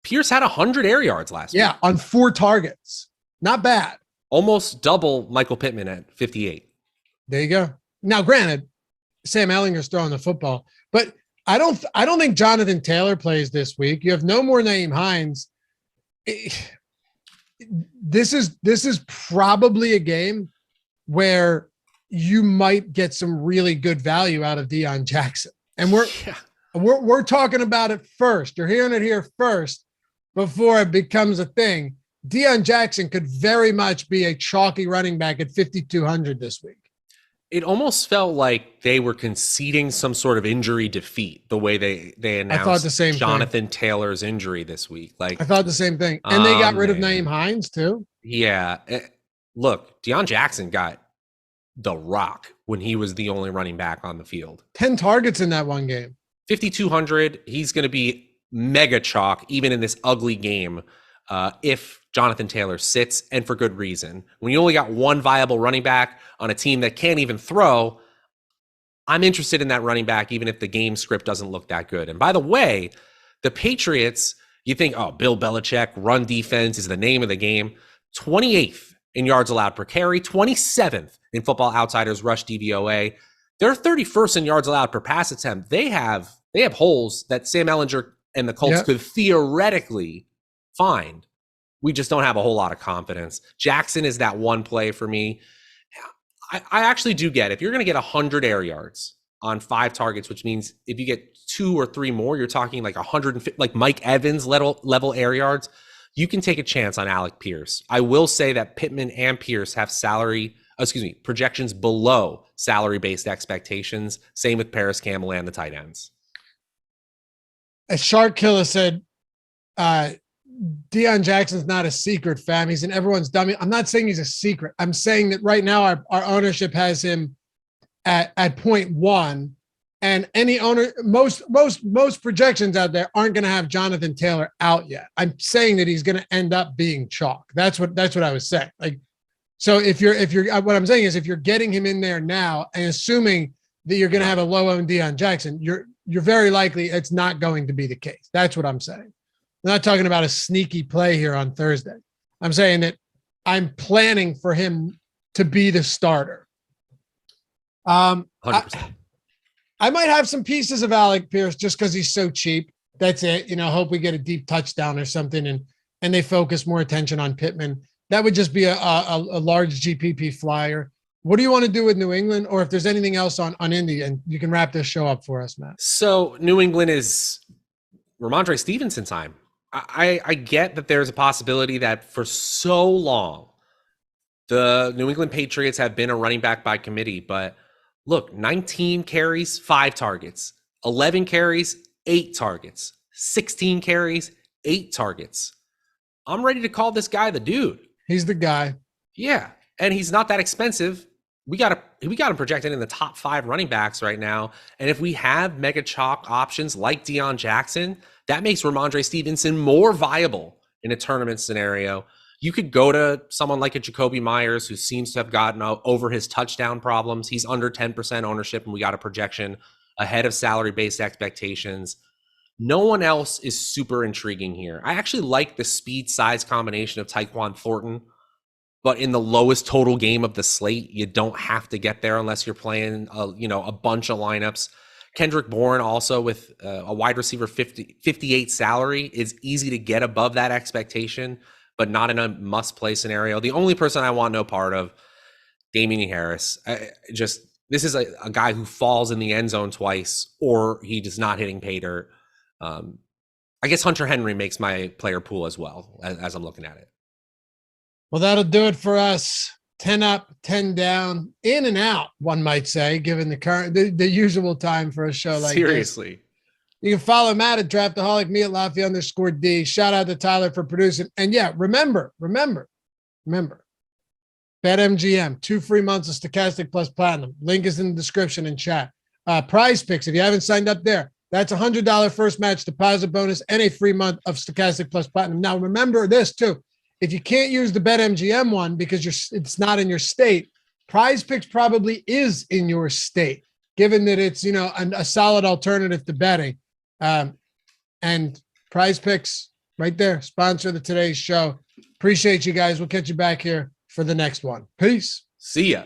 Pierce had 100 air yards last week. Yeah, on 4 targets. Not bad. Almost double Michael Pittman at 58. There you go. Now, granted, Sam Ehlinger's throwing the football, but I don't think Jonathan Taylor plays this week. You have no more Naeem Hines. This is probably a game where you might get some really good value out of Deion Jackson. And we're talking about it first. You're hearing it here first before it becomes a thing. Deion Jackson could very much be a chalky running back at 5,200 this week. it almost felt like they were conceding some sort of injury defeat the way they announced I thought the same Jonathan Taylor's injury this week. Like, I thought the same thing. And they got rid of Naeem Hines too. Yeah. Look, Deion Jackson got the rock when he was the only running back on the field. 10 targets in that one game. 5,200. He's going to be mega chalk even in this ugly game if Jonathan Taylor sits, and for good reason. When you only got one viable running back on a team that can't even throw, I'm interested in that running back even if the game script doesn't look that good. And by the way, the Patriots, you think, oh, Bill Belichick, run defense is the name of the game. 28th in yards allowed per carry, 27th in Football Outsiders rush DVOA. They're 31st in yards allowed per pass attempt. They have holes that Sam Ehlinger and the Colts could theoretically find. We just don't have a whole lot of confidence. Jackson is that one play for me. I actually do get, if you're going to get 100 air yards on 5 targets, which means if you get 2 or 3 more, you're talking like 150, like Mike Evans level air yards. You can take a chance on Alec Pierce. I will say that Pittman and Pierce have projections below salary-based expectations. Same with Paris Campbell and the tight ends. A Shark Killer said, Deion Jackson's not a secret, fam. He's in everyone's dummy. I'm not saying he's a secret. I'm saying that right now our ownership has him at 0.1, and any owner, most projections out there aren't going to have Jonathan Taylor out yet. I'm saying that he's going to end up being chalk. That's what I was saying. Like, so if you're what I'm saying is if you're getting him in there now and assuming that you're going to have a low owned Deion Jackson, you're very likely it's not going to be the case. That's what I'm saying. I'm not talking about a sneaky play here on Thursday. I'm saying that I'm planning for him to be the starter. 100%. I might have some pieces of Alec Pierce just because he's so cheap. That's it. Hope we get a deep touchdown or something and they focus more attention on Pittman. That would just be a large GPP flyer. What do you want to do with New England, or if there's anything else on Indy, and you can wrap this show up for us, Matt? So New England is Ramondre Stevenson time. I get that there's a possibility that for so long, the New England Patriots have been a running back by committee, but look, 19 carries, 5 targets, 11 carries, 8 targets, 16 carries, 8 targets. I'm ready to call this guy the dude. He's the guy. Yeah. And he's not that expensive. We got him projected in the top 5 running backs right now. And if we have mega chalk options like Deion Jackson, that makes Ramondre Stevenson more viable in a tournament scenario. You could go to someone like a Jacoby Myers, who seems to have gotten over his touchdown problems. He's under 10% ownership, and we got a projection ahead of salary-based expectations. No one else is super intriguing here. I actually like the speed-size combination of Tyquan Thornton, but in the lowest total game of the slate, you don't have to get there unless you're playing a bunch of lineups. Kendrick Bourne also with a wide receiver 58 salary is easy to get above that expectation, but not in a must-play scenario. The only person I want no part of, Damian Harris. This is a guy who falls in the end zone twice, or he does not hitting pay dirt. I guess Hunter Henry makes my player pool as well as I'm looking at it. Well, that'll do it for us. 10 up, 10 down, in and out, one might say, given the usual time for a show like Seriously. This. You can follow Matt at Draftaholic, me at Laffy_D. Shout out to Tyler for producing. And yeah, remember, BetMGM, 2 free months of Stokastic plus Platinum. Link is in the description and chat. Prize Picks, if you haven't signed up there, that's a $100 first match deposit bonus and a free month of Stokastic plus Platinum. Now, remember this too. If you can't use the BetMGM one because it's not in your state, Prize Picks probably is in your state, given that it's a solid alternative to betting. And Prize Picks right there, sponsor of today's show. Appreciate you guys. We'll catch you back here for the next one. Peace. See ya.